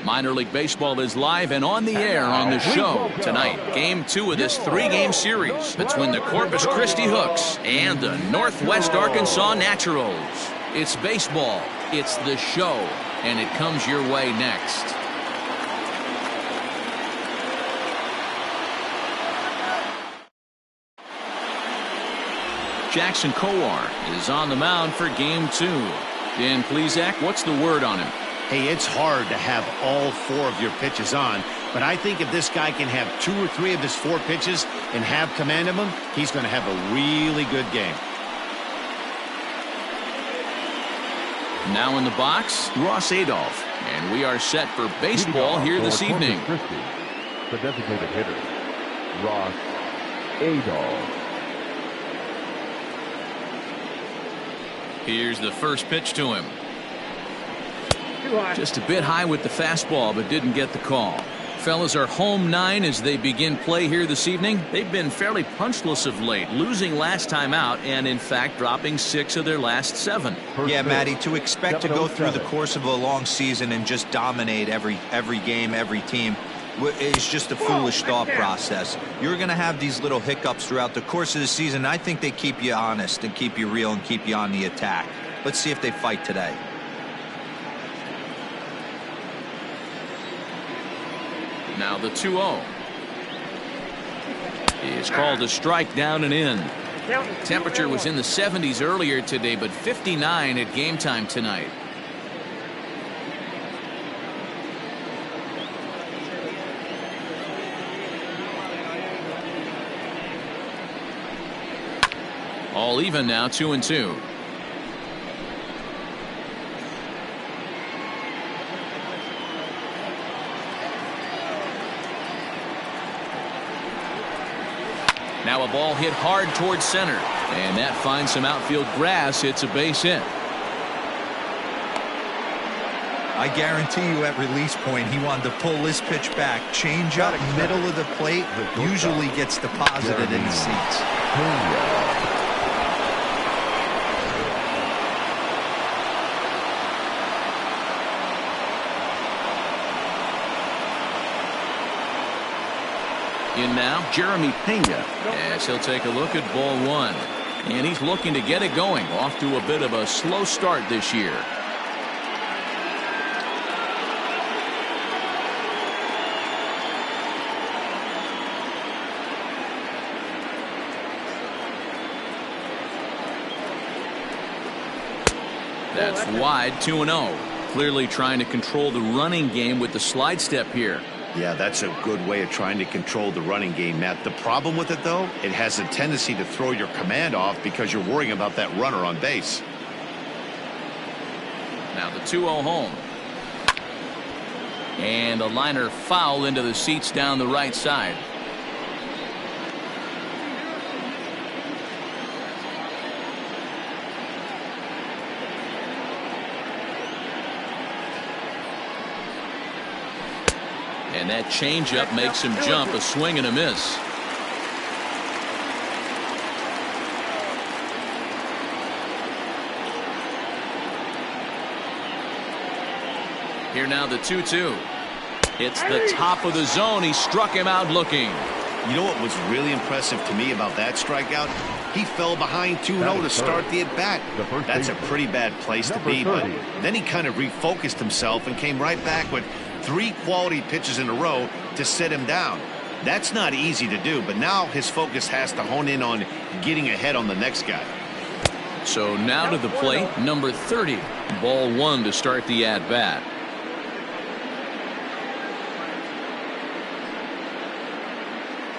Minor League Baseball is live and on the air on the show tonight. Game 2 of this 3-game series between the Corpus Christi Hooks and the Northwest Arkansas Naturals. It's baseball, it's the show, and it comes your way next. Jackson Kowar is on the mound for Game 2. Dan Plesac, what's the word on him? Hey, it's hard to have all 4 of your pitches on, but I think if this guy can have 2 or 3 of his 4 pitches and have command of them, he's going to have a really good game. Now in the box, Ross Adolph, and we are set for baseball here this evening. The designated hitter, Ross Adolph. Here's the first pitch to him. Just a bit high with the fastball, but didn't get the call. Fellas are home 9 as they begin play here this evening. They've been fairly punchless of late, losing last time out and in fact dropping 6 of their last 7. Yeah, Matty, to expect to go through the course of a long season and just dominate every game, every team is just a foolish thought process. You're going to have these little hiccups throughout the course of the season. I think they keep you honest and keep you real and keep you on the attack. Let's see if they fight today. Now the 2-0 is called a strike, down and in. Temperature was in the 70s earlier today, but 59 at game time tonight. All even now, 2-2. Now a ball hit hard towards center, and that finds some outfield grass. It's a base hit. I guarantee you at release point he wanted to pull this pitch back. Change up middle of the plate usually gets deposited in the seats. In now, Jeremy Pena, as he'll take a look at ball 1. And he's looking to get it going, off to a bit of a slow start this year. That's wide, 2-0. Clearly trying to control the running game with the slide step here. Yeah, that's a good way of trying to control the running game, Matt. The problem with it, though, it has a tendency to throw your command off because you're worrying about that runner on base. Now the 2-0 home. And a liner foul into the seats down the right side. And that changeup makes him jump, a swing and a miss. Here now the 2-2. It's the top of the zone. He struck him out looking. You know what was really impressive to me about that strikeout? He fell behind 2-0 to start the at-bat. That's a pretty bad place to be, but then he kind of refocused himself and came right back with 3 quality pitches in a row to set him down. That's not easy to do, but now his focus has to hone in on getting ahead on the next guy. So now to the plate, number 30. Ball 1 to start the at-bat.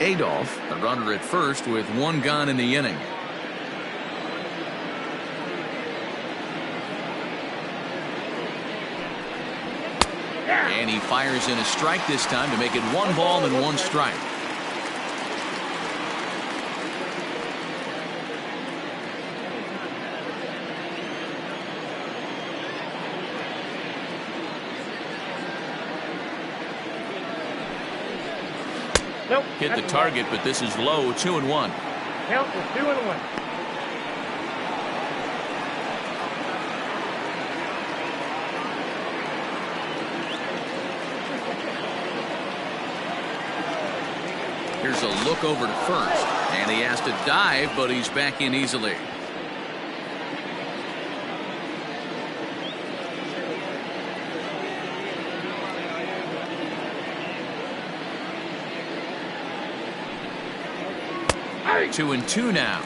Adolph, a runner at first with 1 gone in the inning. And he fires in a strike this time to make it 1 ball and 1 strike. Nope. Hit the target, but this is low, 2-1. Count is 2-1. Here's a look over to first, and he has to dive, but he's back in easily. Hey. 2-2 now.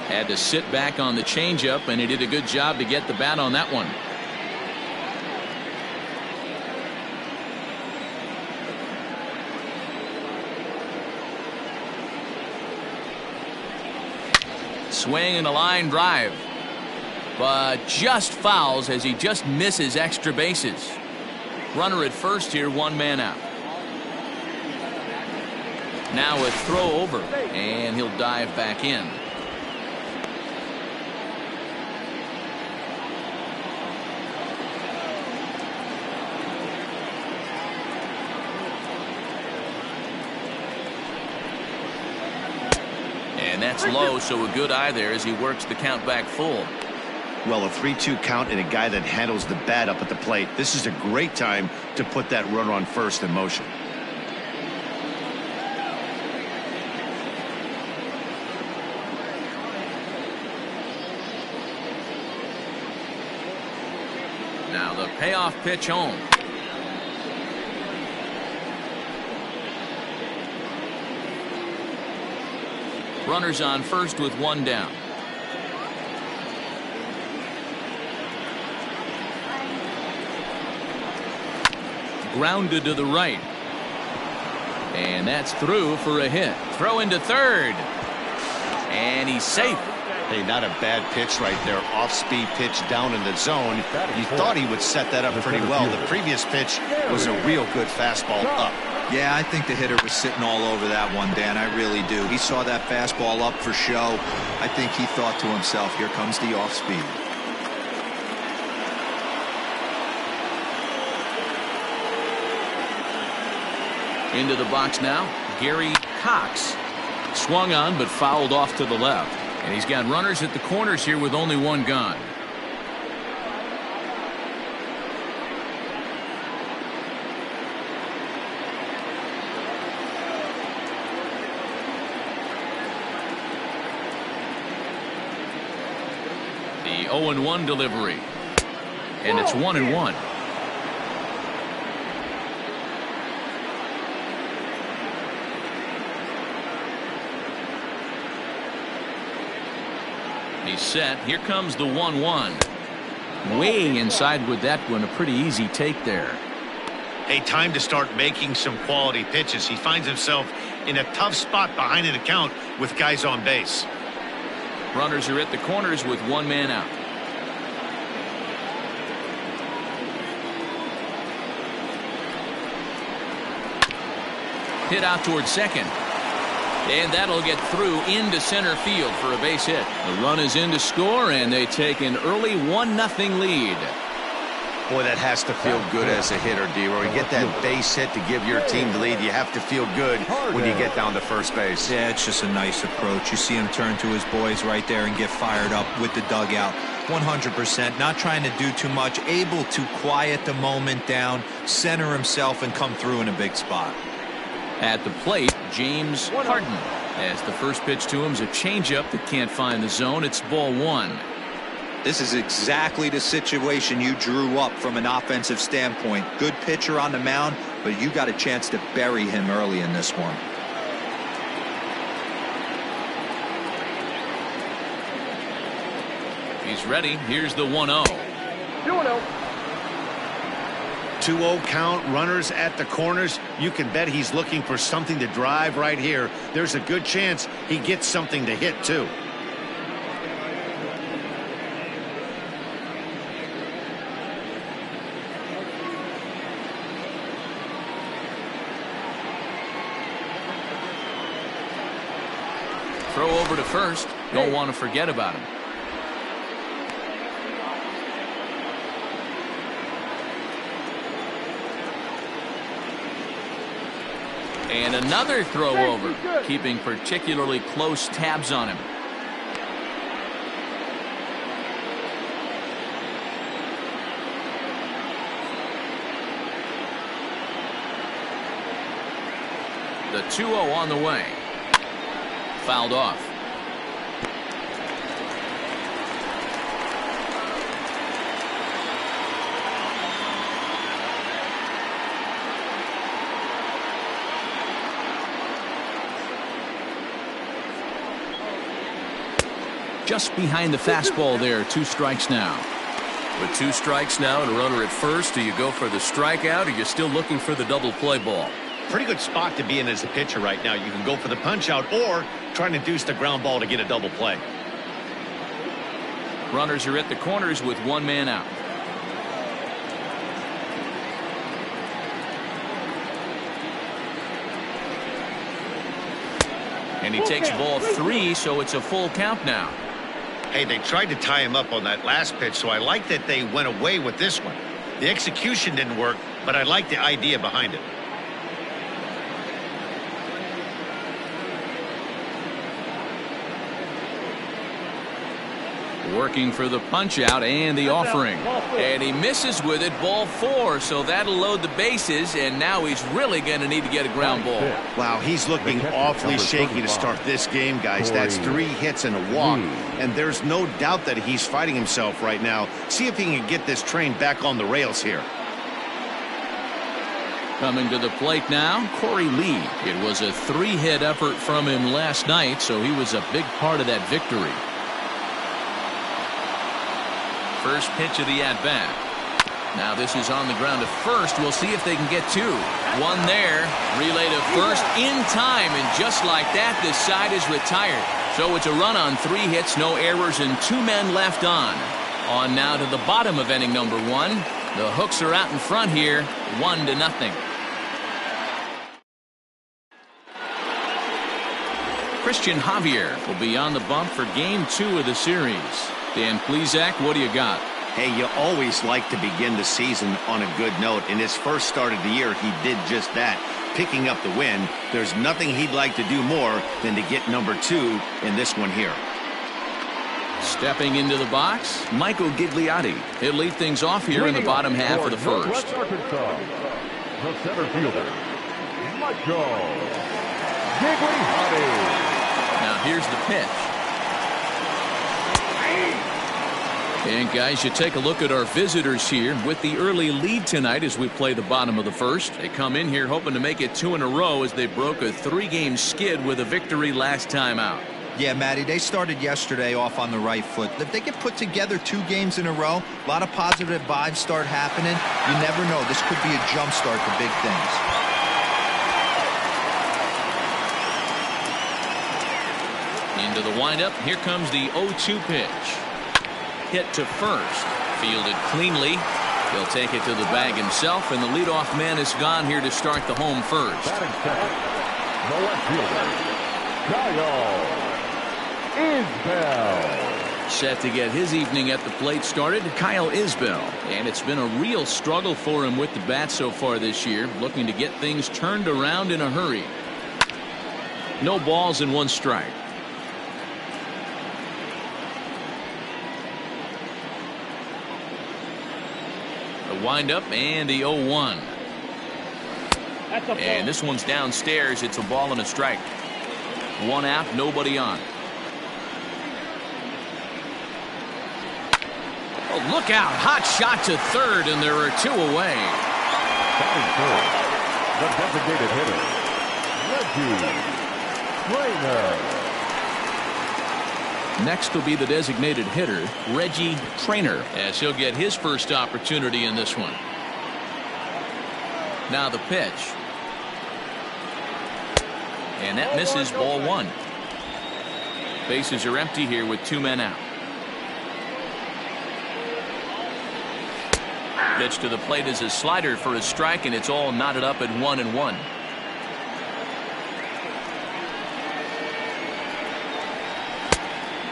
Had to sit back on the changeup, and he did a good job to get the bat on that one. Swing and a line drive, but just fouls as he just misses extra bases. Runner at first here, one man out. Now a throw over, and he'll dive back in. And that's low, so a good eye there as he works the count back full. Well, a 3-2 count and a guy that handles the bat up at the plate. This is a great time to put that runner on first in motion. Now the payoff pitch home. Runners on first with one down. Grounded to the right. And that's through for a hit. Throw into third. And he's safe. Hey, not a bad pitch right there. Off-speed pitch down in the zone. You thought he would set that up pretty well. The previous pitch was a real good fastball up. Yeah, I think the hitter was sitting all over that one, Dan. I really do. He saw that fastball up for show. I think he thought to himself, here comes the off-speed. Into the box now, Gary Cox. Swung on but fouled off to the left. And he's got runners at the corners here with only one gone. The 0-1 delivery. And it's 1-1. He's set. Here comes the 1-1. Way inside with that one. A pretty easy take there. Hey, time to start making some quality pitches. He finds himself in a tough spot behind an account with guys on base. Runners are at the corners with one man out. Hit out towards second. And that'll get through into center field for a base hit. The run is in to score, and they take an early 1-0 lead. Boy, that has to feel good as a hitter, D-Roy. You get that base hit to give your team the lead. You have to feel good when you get down to first base. Yeah, it's just a nice approach. You see him turn to his boys right there and get fired up with the dugout. 100%. Not trying to do too much. Able to quiet the moment down, center himself, and come through in a big spot. At the plate, James Harden. As the first pitch to him is a changeup that can't find the zone. It's ball one. This is exactly the situation you drew up from an offensive standpoint. Good pitcher on the mound, but you got a chance to bury him early in this one. He's ready. Here's the 1-0. 2-0. 2-0 count, runners at the corners. You can bet he's looking for something to drive right here. There's a good chance he gets something to hit too. Throw over to first. Don't want to forget about him. And another throw over, keeping particularly close tabs on him. The 2-0 on the way. Fouled off. Just behind the fastball there. 2 strikes now. With 2 strikes now and a runner at first, do you go for the strikeout or you're still looking for the double play ball? Pretty good spot to be in as a pitcher right now. You can go for the punch out or try to induce the ground ball to get a double play. Runners are at the corners with 1 man out. And he takes ball 3, so it's a full count now. Hey, they tried to tie him up on that last pitch, so I like that they went away with this one. The execution didn't work, but I like the idea behind it. Working for the punch out and the offering. And he misses with it, ball 4, so that'll load the bases, and now he's really going to need to get a ground ball. Wow, he's looking awfully shaky to start this game, guys. That's 3 hits and a walk, and there's no doubt that he's fighting himself right now. See if he can get this train back on the rails here. Coming to the plate now, Corey Lee. It was a 3-hit effort from him last night, so he was a big part of that victory. First pitch of the at-bat. Now this is on the ground to first. We'll see if they can get 2. 1 there. Relay to first in time, and just like that, this side is retired. So it's a run on 3 hits, no errors, and 2 men left on. On now to the bottom of inning number 1. The Hooks are out in front here, 1-0. Christian Javier will be on the bump for game 2 of the series. Dan Plesac, what do you got? Hey, you always like to begin the season on a good note. In his first start of the year, he did just that, picking up the win. There's nothing he'd like to do more than to get number 2 in this one here. Stepping into the box, Michael Gigliotti. He'll lead things off here in the bottom half of the first. Northwest Arkansas, the center fielder, Michael Gigliotti. Now here's the pitch. And guys, you take a look at our visitors here with the early lead tonight as we play the bottom of the first. They come in here hoping to make it 2 in a row as they broke a 3-game skid with a victory last time out. Yeah, Matty, they started yesterday off on the right foot. If they can put together 2 games in a row, a lot of positive vibes start happening. You never know. This could be a jump start to big things. Into the windup. Here comes the 0-2 pitch. Hit to first. Fielded cleanly. He'll take it to the bag himself, and the leadoff man is gone here to start the home first. Batting second, the left fielder, Kyle Isbell. Set to get his evening at the plate started, Kyle Isbell. And it's been a real struggle for him with the bat so far this year, looking to get things turned around in a hurry. No balls and 1 strike. Wind up and the 0-1. And this one's downstairs. It's a ball and a strike. 1 out, nobody on. Oh, look out. Hot shot to third, and there are 2 away. Batting third, the designated hitter, Reggie Trainer. Next will be the designated hitter, Reggie Trainer, as he'll get his first opportunity in this one. Now the pitch. And that misses, ball 1. Bases are empty here with 2 men out. Pitch to the plate is a slider for a strike, and it's all knotted up at 1-1.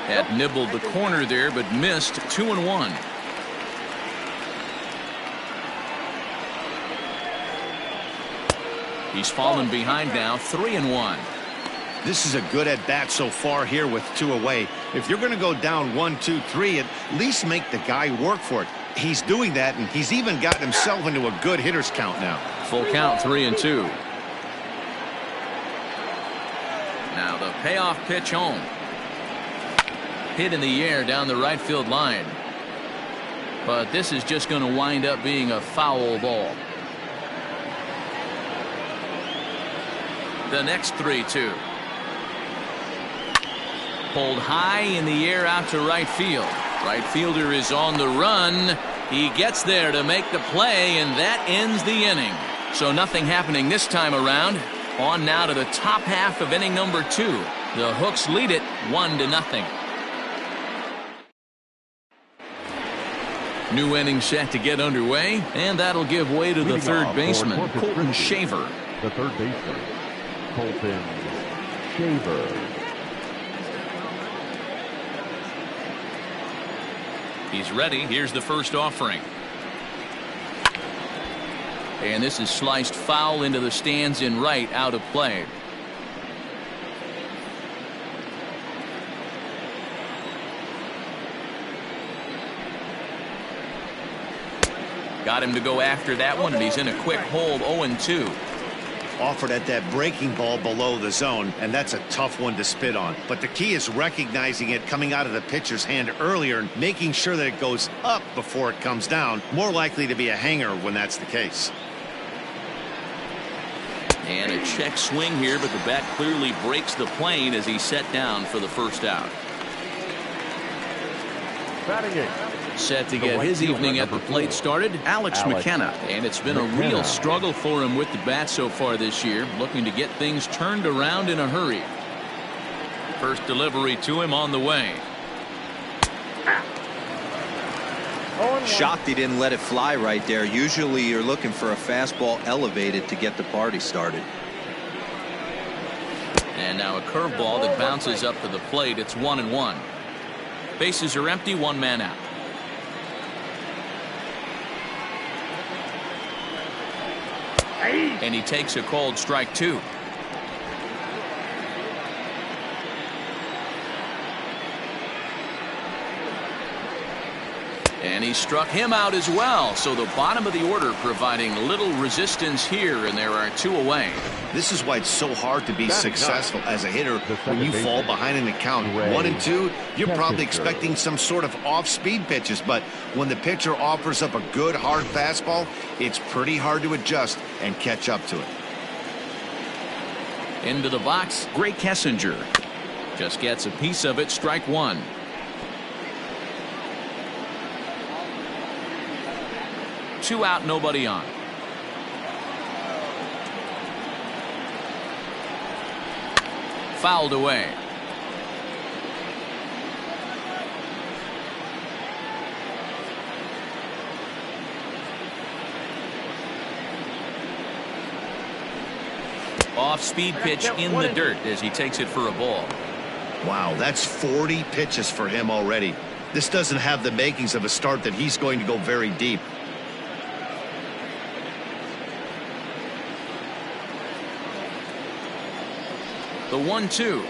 Had nibbled the corner there, but missed. 2-1. He's fallen behind now, 3-1. This is a good at-bat so far here with 2 away. If you're going to go down 1, 2, 3, at least make the guy work for it. He's doing that, and he's even gotten himself into a good hitter's count now. Full count, 3-2. Now the payoff pitch home. Hit in the air down the right field line. But this is just going to wind up being a foul ball. The next 3-2. Pulled high in the air out to right field. Right fielder is on the run. He gets there to make the play, and that ends the inning. So nothing happening this time around. On now to the top half of inning number 2. The Hooks lead it 1-0. New inning set to get underway, and that'll give way to the third baseman, Colton Shaver. The third baseman, Colton Shaver. He's ready. Here's the first offering. And this is sliced foul into the stands in right, out of play. Got him to go after that one, and he's in a quick hold, 0-2. Offered at that breaking ball below the zone, and that's a tough one to spit on. But the key is recognizing it coming out of the pitcher's hand earlier and making sure that it goes up before it comes down. More likely to be a hanger when that's the case. And a check swing here, but the bat clearly breaks the plane as he's set down for the first out. Batting it. Set to get his evening at the plate started, Alex McKenna. And it's been a real struggle for him with the bat so far this year, looking to get things turned around in a hurry. First delivery to him on the way. Shocked he didn't let it fly right there. Usually you're looking for a fastball elevated to get the party started. And now a curveball that bounces up to the plate. It's 1-1. Bases are empty, 1 man out. And he takes a called strike 2. And he struck him out as well. So the bottom of the order providing little resistance here, and there are 2 away. This is why it's so hard to be successful as a hitter when you fall behind in the count. 1 and 2, you're probably expecting some sort of off-speed pitches, but when the pitcher offers up a good hard fastball, it's pretty hard to adjust and catch up to it. Into the box, Gray Kessinger. Just gets a piece of it, strike 1. Two out, nobody on. Fouled away. Off-speed pitch in the dirt as he takes it for a ball. Wow, that's 40 pitches for him already. This doesn't have the makings of a start that he's going to go very deep. The 1-2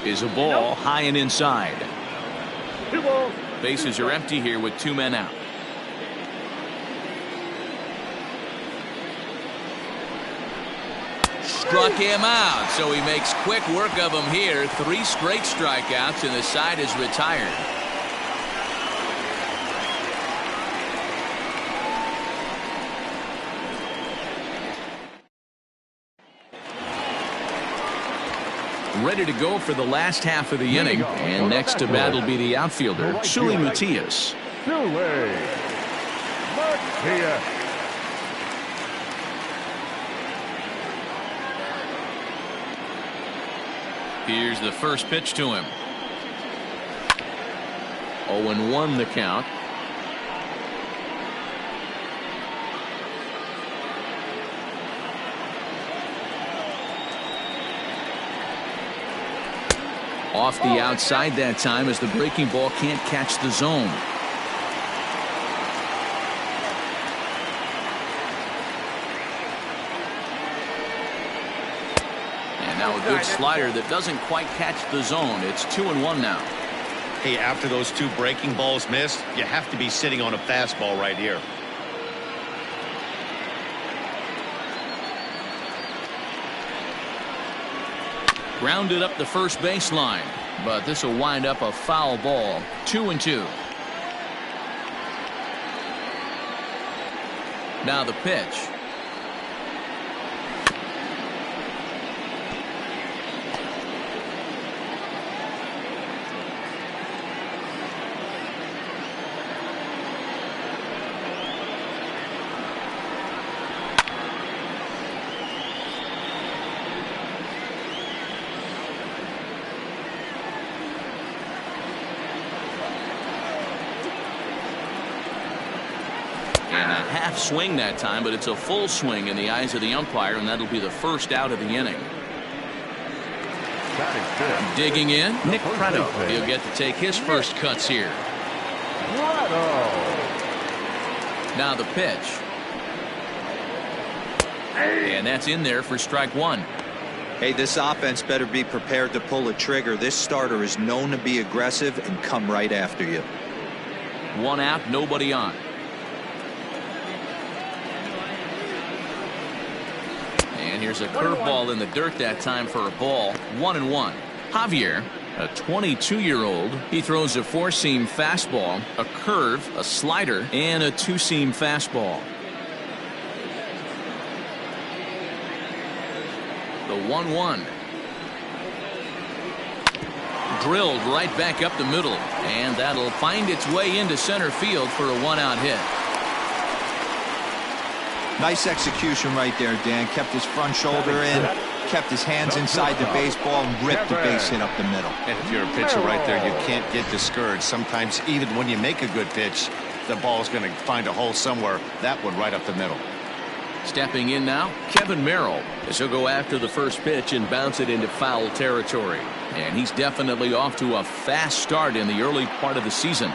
is a ball high and inside. 2 balls. Bases are empty here with 2 men out. Struck him out, so he makes quick work of him here. 3 straight strikeouts, and the side is retired. Ready to go for the last half of the inning, and next to bat will be the outfielder, Suli Matias. Suli Matias. Here's the first pitch to him. 0-1 the count. Off the outside that time as the breaking ball can't catch the zone. Now a good slider that doesn't quite catch the zone. It's 2-1 now. Hey, after those 2 breaking balls missed, you have to be sitting on a fastball right here. Grounded up the first baseline, but this will wind up a foul ball. 2-2. Now the pitch. And a half swing that time, but it's a full swing in the eyes of the umpire, and that'll be the first out of the inning. Digging in, Nick Pratto. He'll get to take his first cuts here. Now the pitch. And that's in there for strike 1. Hey, this offense better be prepared to pull a trigger. This starter is known to be aggressive and come right after you. 1 out, nobody on. And here's a curveball in the dirt that time for a ball. 1-1. Javier, a 22-year-old, he throws a 4-seam fastball, a curve, a slider, and a 2-seam fastball. The 1-1. Drilled right back up the middle, and that'll find its way into center field for a 1-out hit. Nice execution right there, Dan. Kept his front shoulder in, kept his hands inside the baseball, and ripped the base hit up the middle. And if you're a pitcher right there, you can't get discouraged. Sometimes even when you make a good pitch, the ball's going to find a hole somewhere. That one right up the middle. Stepping in now, Kevin Merrill, as he'll go after the first pitch and bounce it into foul territory. And he's definitely off to a fast start in the early part of the season.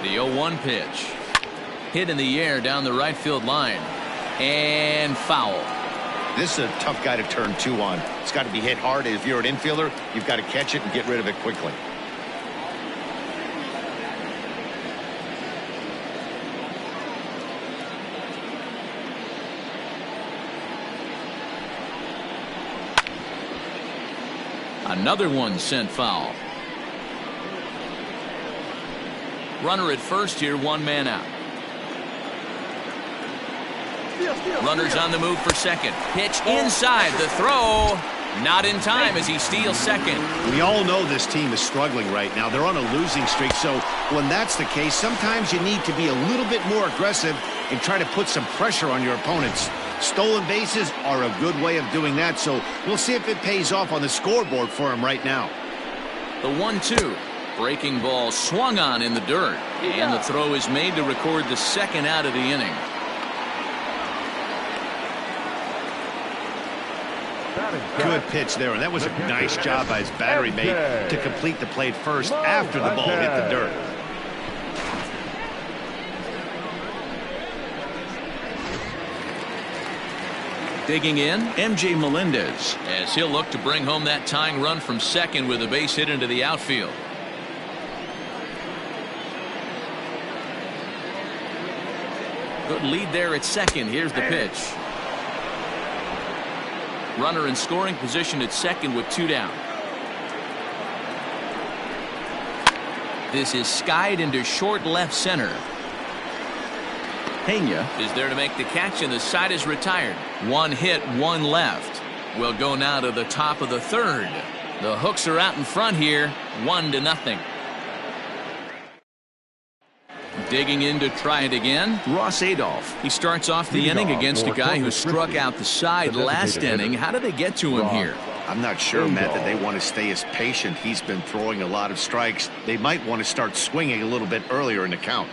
The 0-1 pitch. Hit in the air down the right field line. And foul. This is a tough guy to turn 2 on. It's got to be hit hard. If you're an infielder, you've got to catch it and get rid of it quickly. Another one sent foul. Runner at first here, 1 man out. Runners on the move for second. Pitch inside. The throw. Not in time as he steals second. We all know this team is struggling right now. They're on a losing streak, so when that's the case, sometimes you need to be a little bit more aggressive and try to put some pressure on your opponents. Stolen bases are a good way of doing that, so we'll see if it pays off on the scoreboard for him right now. The 1-2. Breaking ball swung on in the dirt, and the throw is made to record the second out of the inning. Good pitch there, and that was a nice job by his battery mate to complete the play first after the ball hit the dirt. Digging in, MJ Melendez, as he'll look to bring home that tying run from second with a base hit into the outfield. Good lead there at second. Here's the pitch. Runner in scoring position at second with 2 down. This is skied into short left center. Pena is there to make the catch, and the side is retired. 1 hit, 1 left. We'll go now to the top of the third. The Hooks are out in front here, 1-0. Digging in to try it again, Ross Adolph. He starts off the inning against a guy who struck out the side last inning. How did they get to him here? I'm not sure, Matt, that they want to stay as patient. He's been throwing a lot of strikes. They might want to start swinging a little bit earlier in the count.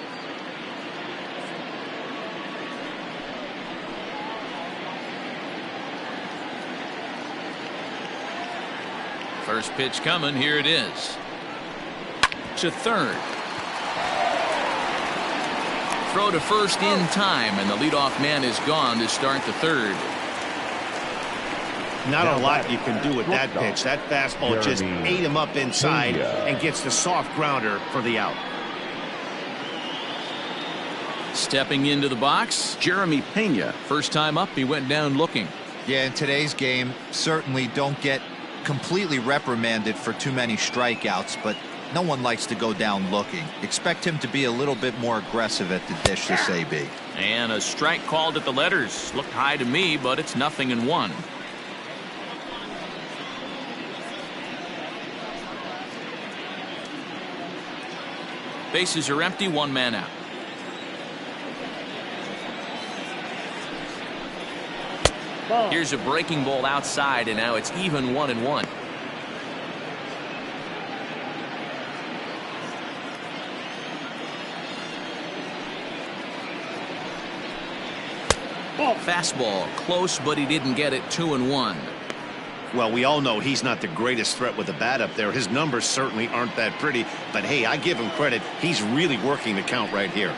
First pitch coming. Here it is. To third. throw to first in time, and the leadoff man is gone to start the third. Not a lot you can do with that pitch. That fastball just ate him up inside and gets the soft grounder for the out. Stepping into the box, Jeremy Pena. First time up, he went down looking. Yeah, in today's game, certainly don't get completely reprimanded for too many strikeouts, but no one likes to go down looking. Expect him to be a little bit more aggressive at the dish this AB. And a strike called at the letters. Looked high to me, but it's 0-1. Bases are empty, one man out. Here's a breaking ball outside, and now it's even 1-1. Fastball close, but he didn't get it. 2-1. Well, we all know he's not the greatest threat with the bat up there. His numbers certainly aren't that pretty, but hey, I give him credit. He's really working the count right here.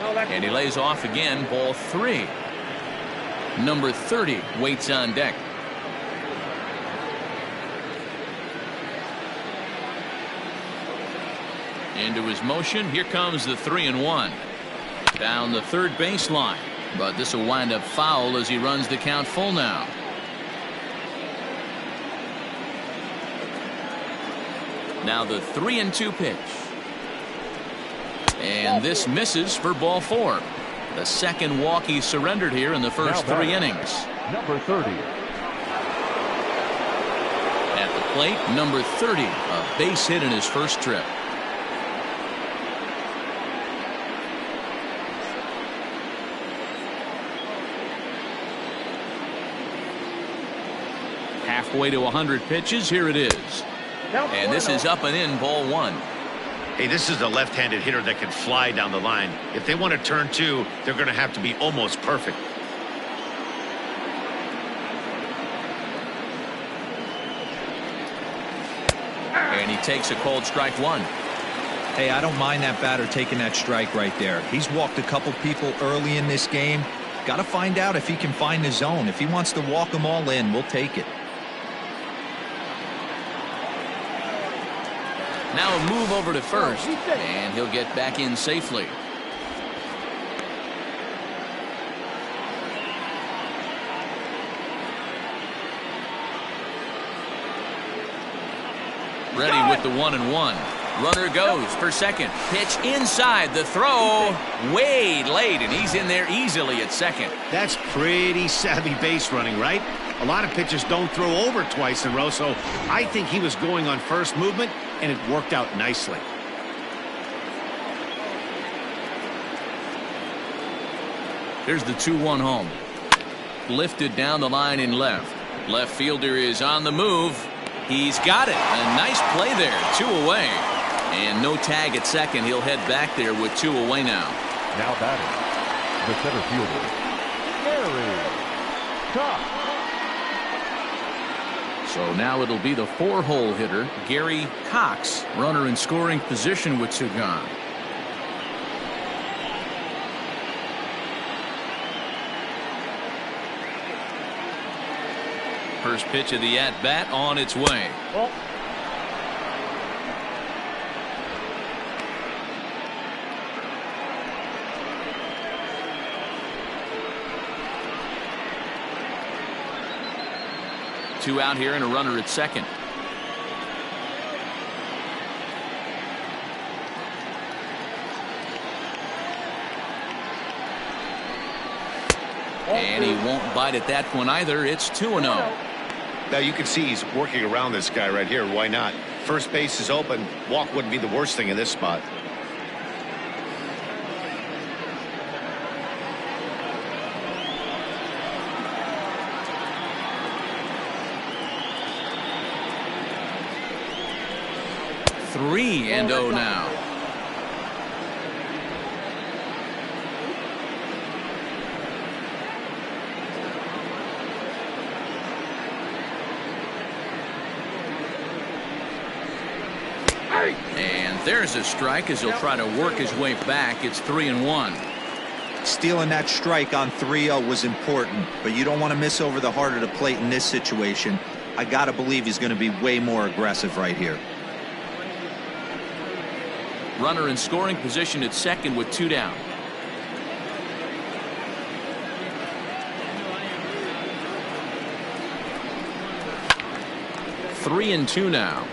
And he lays off again. Ball 3. Number 30 waits on deck. Into his motion. Here comes the 3-1. Down the third baseline, but this will wind up foul as he runs the count full now. Now the 3-2 pitch. And this misses for ball 4. The second walk he surrendered here in the first 3 innings. Number 30. At the plate, number 30, a base hit in his first trip. Halfway to 100 pitches. Here it is. And this is up and in, ball 1. Hey, this is a left-handed hitter that can fly down the line. If they want to turn 2, they're going to have to be almost perfect. And he takes a cold strike 1. Hey, I don't mind that batter taking that strike right there. He's walked a couple people early in this game. Got to find out if he can find the zone. If he wants to walk them all in, we'll take it. Now a move over to first, and he'll get back in safely. Ready with the 1-1. Runner goes for second. Pitch inside. The throw way late, and he's in there easily at second. That's pretty savvy base running, right? A lot of pitchers don't throw over twice in a row, so I think he was going on first movement, and it worked out nicely. Here's the 2-1 home. Lifted down the line in left. Left fielder is on the move. He's got it. A nice play there. 2 away. And no tag at second. He'll head back there with 2 away now. Now batting, the center fielder, Gary Cox. So now it'll be the 4-hole hitter, Gary Cox. Runner in scoring position with 2 gone. First pitch of the at-bat on its way. Two out here and a runner at second. And he won't bite at that one either. It's 2-0. Now you can see he's working around this guy right here. Why not? First base is open. Walk wouldn't be the worst thing in this spot. Three and 0 now. And there's a strike as he'll try to work his way back. It's 3-1. Stealing that strike on 3-0 was important, but you don't want to miss over the heart of the plate in this situation. I got to believe he's going to be way more aggressive right here. Runner in scoring position at second with 2 down. Three and 2 now.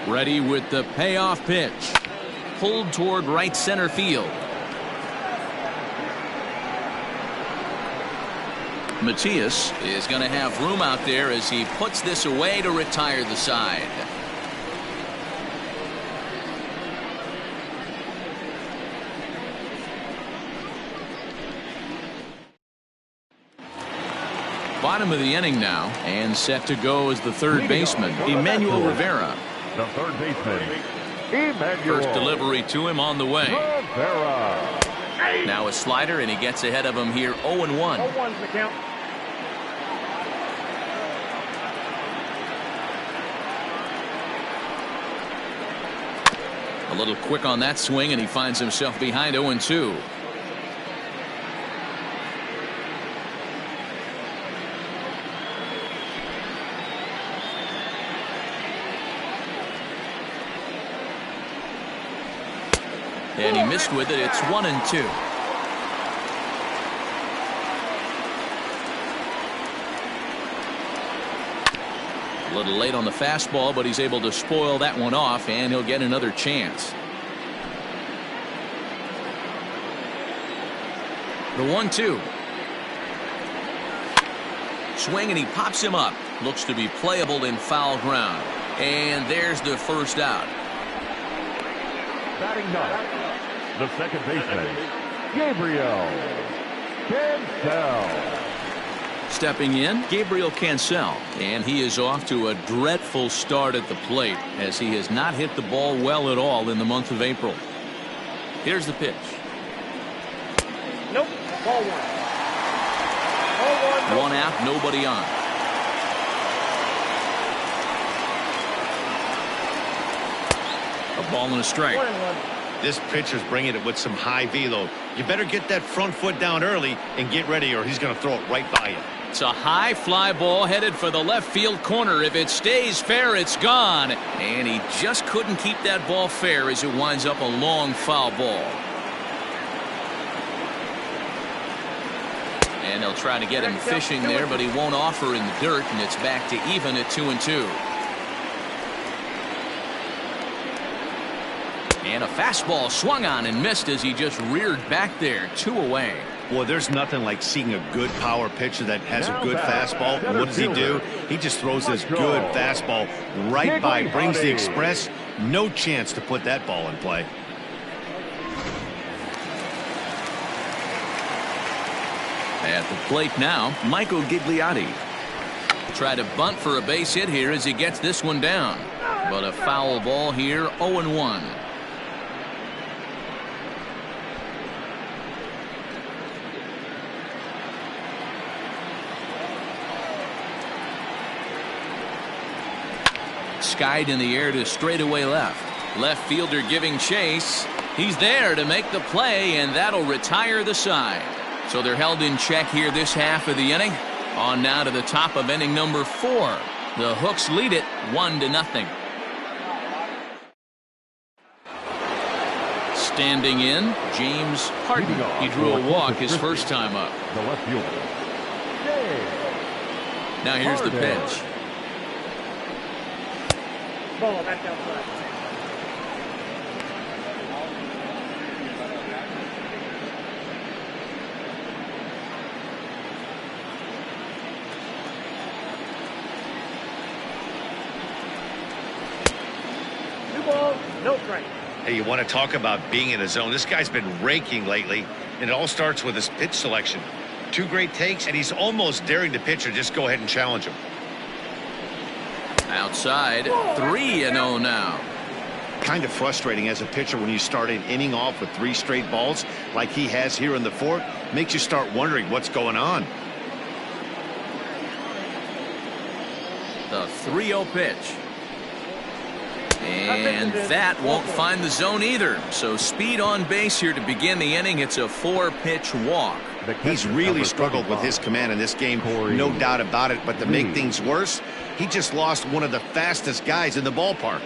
Ready with the payoff pitch. Pulled toward right center field. Matias is going to have room out there as he puts this away to retire the side. Bottom of the inning now, and set to go as the third baseman, Emmanuel Rivera. The third baseman, Emmanuel. First delivery to him on the way. Rivera. Now a slider, and he gets ahead of him here, 0-1. 0-1's the count. A little quick on that swing, and he finds himself behind 0-2. And he missed with it. It's 1-2. A little late on the fastball, but he's able to spoil that one off, and he'll get another chance. The 1-2. Swing, and he pops him up. Looks to be playable in foul ground. And there's the first out. Batting ninth, the second baseman, Gabriel Cancel. Stepping in, Gabriel Cancel, and he is off to a dreadful start at the plate as he has not hit the ball well at all in the month of April. Here's the pitch. Nope. Ball 1. Ball 1. Nope. One out, nobody on. A ball and a strike. 1-1. This pitcher's bringing it with some high velo. You better get that front foot down early and get ready, or he's going to throw it right by you. It's a high fly ball headed for the left field corner. If it stays fair, it's gone. And he just couldn't keep that ball fair as it winds up a long foul ball. And they'll try to get him fishing there, but he won't offer in the dirt, and it's back to even at 2-2. And a fastball swung on and missed as he just reared back there. 2 away. Well, there's nothing like seeing a good power pitcher that has a good fastball. And what does he do? He just throws this good fastball right by, brings the express. No chance to put that ball in play. At the plate now, Michael Gigliotti. Try to bunt for a base hit here as he gets this one down. But a foul ball here, 0-1. Skied in the air to straightaway left. Left fielder giving chase. He's there to make the play, and that'll retire the side. So they're held in check here this half of the inning. On now to the top of inning number 4. The Hooks lead it 1-0. Standing in, James Harden. He drew a walk his first time up. The left fielder, Now here's the pitch. Ball back outside. Two balls, no strike. Hey, you want to talk about being in a zone? This guy's been raking lately, and it all starts with his pitch selection. 2 great takes, and he's almost daring the pitcher just go ahead and challenge him. Outside, 3-0 now. kind of frustrating as a pitcher when you start an inning off with 3 straight balls like he has here in the 4th. Makes you start wondering what's going on. The 3-0 pitch. And that won't find the zone either. So speed on base here to begin the inning. It's a 4-pitch walk. He's really struggled with his command in this game, no doubt about it. But to make things worse, he just lost one of the fastest guys in the ballpark.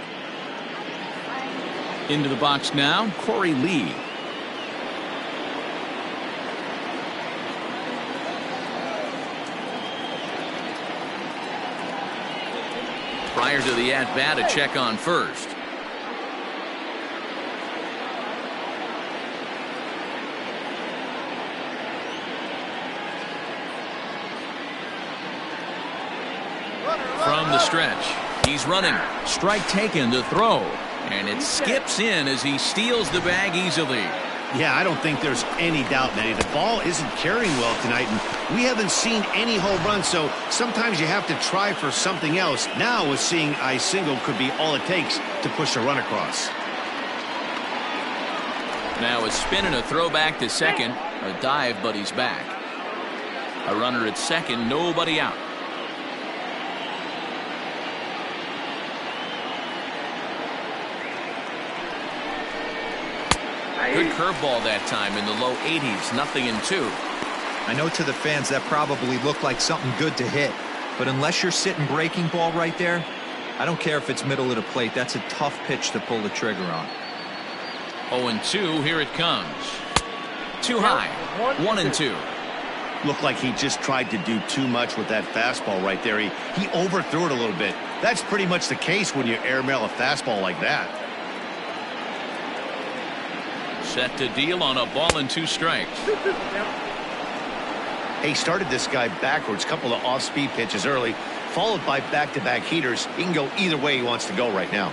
Into the box now, Corey Lee. Prior to the at-bat, a check on first. From the stretch, he's running. Strike taken to throw. And it skips in as he steals the bag easily. Yeah, I don't think there's any doubt, Manny. The ball isn't carrying well tonight, and we haven't seen any home runs, so sometimes you have to try for something else. Now, with seeing a single could be all it takes to push a run across. Now a spin and a throw back to second. A dive, but he's back. A runner at second, nobody out. Good curveball that time in the low 80s, 0-2. I know to the fans that probably looked like something good to hit, but unless you're sitting breaking ball right there, I don't care if it's middle of the plate. That's a tough pitch to pull the trigger on. 0-2, here it comes. Too high, 1-2. Looked like he just tried to do too much with that fastball right there. He overthrew it a little bit. That's pretty much the case when you airmail a fastball like that. Set to deal on a ball and 2 strikes. He started this guy backwards, couple of off-speed pitches early, followed by back-to-back heaters. He can go either way he wants to go right now.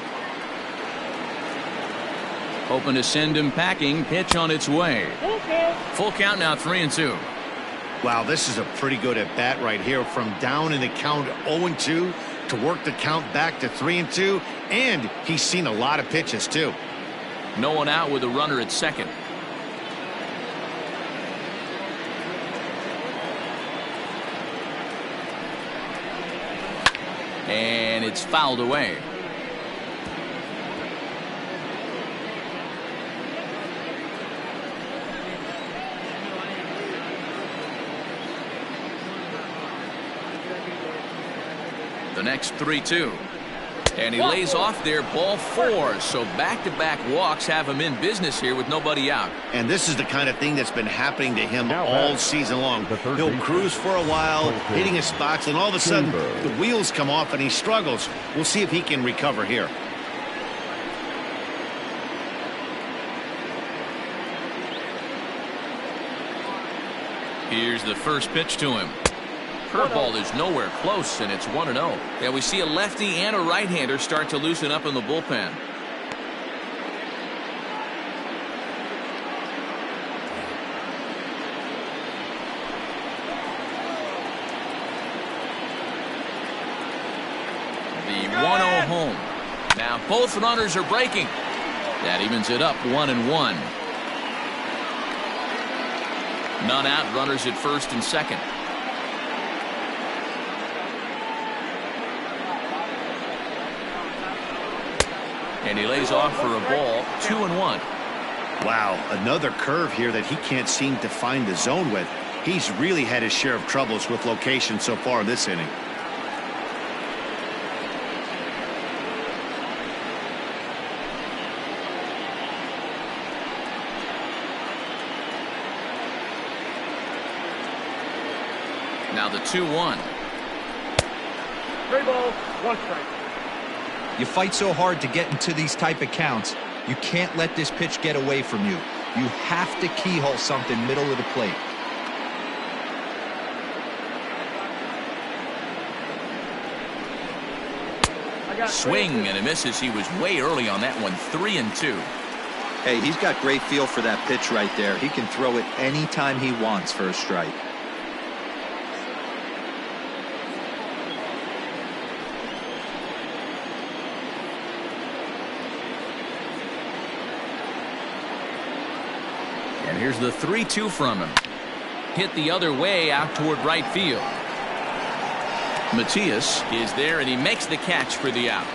Hoping to send him packing. Pitch on its way. Full count now, 3-2. Wow, this is a pretty good at-bat right here. From down in the count 0-2 to work the count back to 3-2. And he's seen a lot of pitches, too. No one out with a runner at second. And it's fouled away. The next 3-2. And he lays off there, ball 4. So back-to-back walks have him in business here with nobody out. And this is the kind of thing that's been happening to him all season long. He'll cruise for a while, hitting his spots, and all of a sudden the wheels come off and he struggles. We'll see if he can recover here. Here's the first pitch to him. Curveball is nowhere close, and it's 1-0. Yeah, we see a lefty and a right-hander start to loosen up in the bullpen. The 1-0 home. Now both runners are breaking. That evens it up, 1-1. None out, runners at first and second. And he lays off for a ball, 2-1. Wow, another curve here that he can't seem to find the zone with. He's really had his share of troubles with location so far in this inning. Now the 2-1. 3 balls, 1 strike. You fight so hard to get into these type of counts, you can't let this pitch get away from you. You have to keyhole something middle of the plate. Swing and a misses. He was way early on that one, 3-2. Hey, he's got great feel for that pitch right there. He can throw it anytime he wants for a strike. And here's the 3-2 from him. Hit the other way out toward right field. Matias is there, and he makes the catch for the out.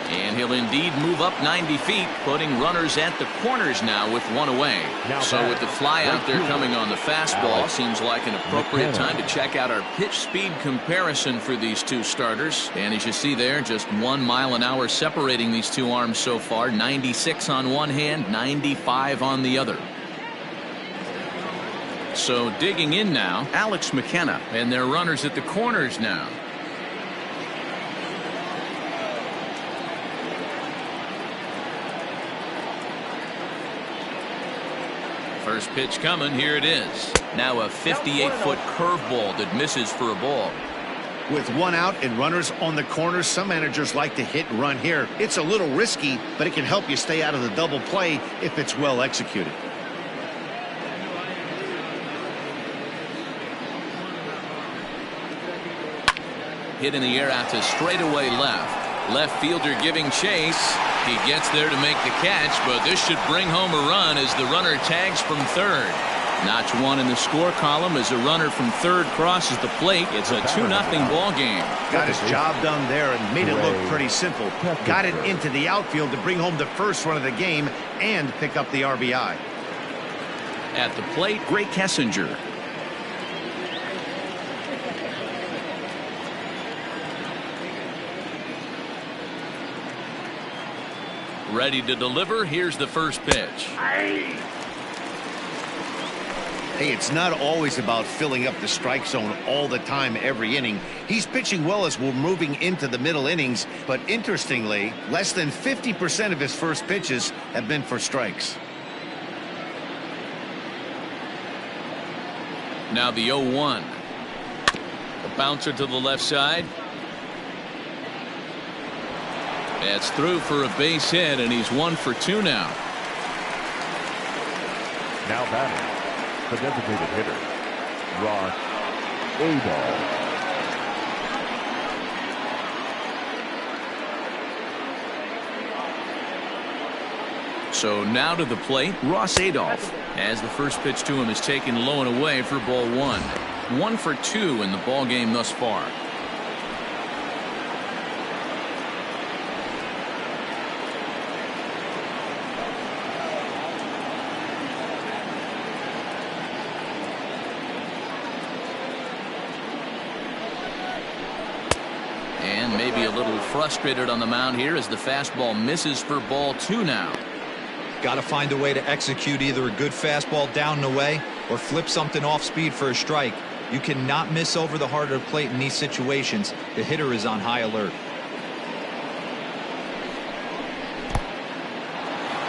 And he'll indeed move up 90 feet, putting runners at the corners now with one away. So with the fly out there coming on the fastball, seems like an appropriate time to check out our pitch speed comparison for these two starters. And as you see there, just 1 mile an hour separating these two arms so far. 96 on one hand, 95 on the other. So digging in now, Alex McKenna, and their runners at the corners now. First pitch coming, here it is. Now a 58-foot curveball that misses for a ball. With one out and runners on the corners, some managers like to hit and run here. It's a little risky, but it can help you stay out of the double play if it's well executed. Hit in the air out to straightaway left. Left fielder giving chase. He gets there to make the catch, but this should bring home a run as the runner tags from third. Notch one in the score column as a runner from third crosses the plate. It's a 2-0 ball game. Got his job done there and made it look pretty simple. Got it into the outfield to bring home the first run of the game and pick up the RBI. At the plate, Gray Kessinger. Ready to deliver. Here's the first pitch. Hey, it's not always about filling up the strike zone all the time every inning. He's pitching well as we're moving into the middle innings, but interestingly, less than 50% of his first pitches have been for strikes. Now the 0-1. The bouncer to the left side. That's through for a base hit, and he's 1 for 2 now. Now batting, the designated hitter, Ross Adolph. So now to the plate, Ross Adolph, as the first pitch to him is taken low and away for ball 1. 1 for 2 in the ball game thus far. And maybe a little frustrated on the mound here as the fastball misses for ball 2 now. Got to find a way to execute either a good fastball down and away or flip something off speed for a strike. You cannot miss over the heart of the plate in these situations. The hitter is on high alert.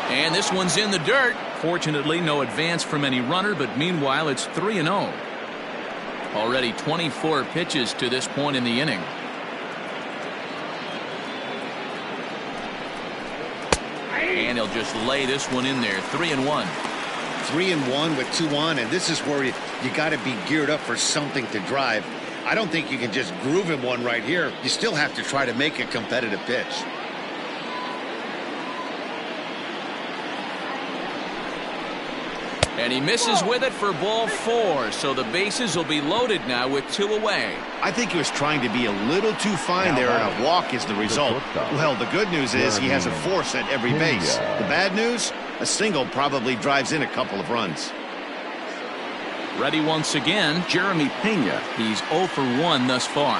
And this one's in the dirt. Fortunately, no advance from any runner, but meanwhile, it's 3-0. Already 24 pitches to this point in the inning. And he'll just lay this one in there. 3-1. 3-1 with 2 on, and this is where you got to be geared up for something to drive. I don't think you can just groove him one right here. You still have to try to make a competitive pitch. And he misses with it for ball 4. So the bases will be loaded now with 2 away. I think he was trying to be a little too fine there, and a walk is the result. Well, the good news is he has a force at every base. The bad news, a single probably drives in a couple of runs. Ready once again, Jeremy Pena. He's 0 for 1 thus far.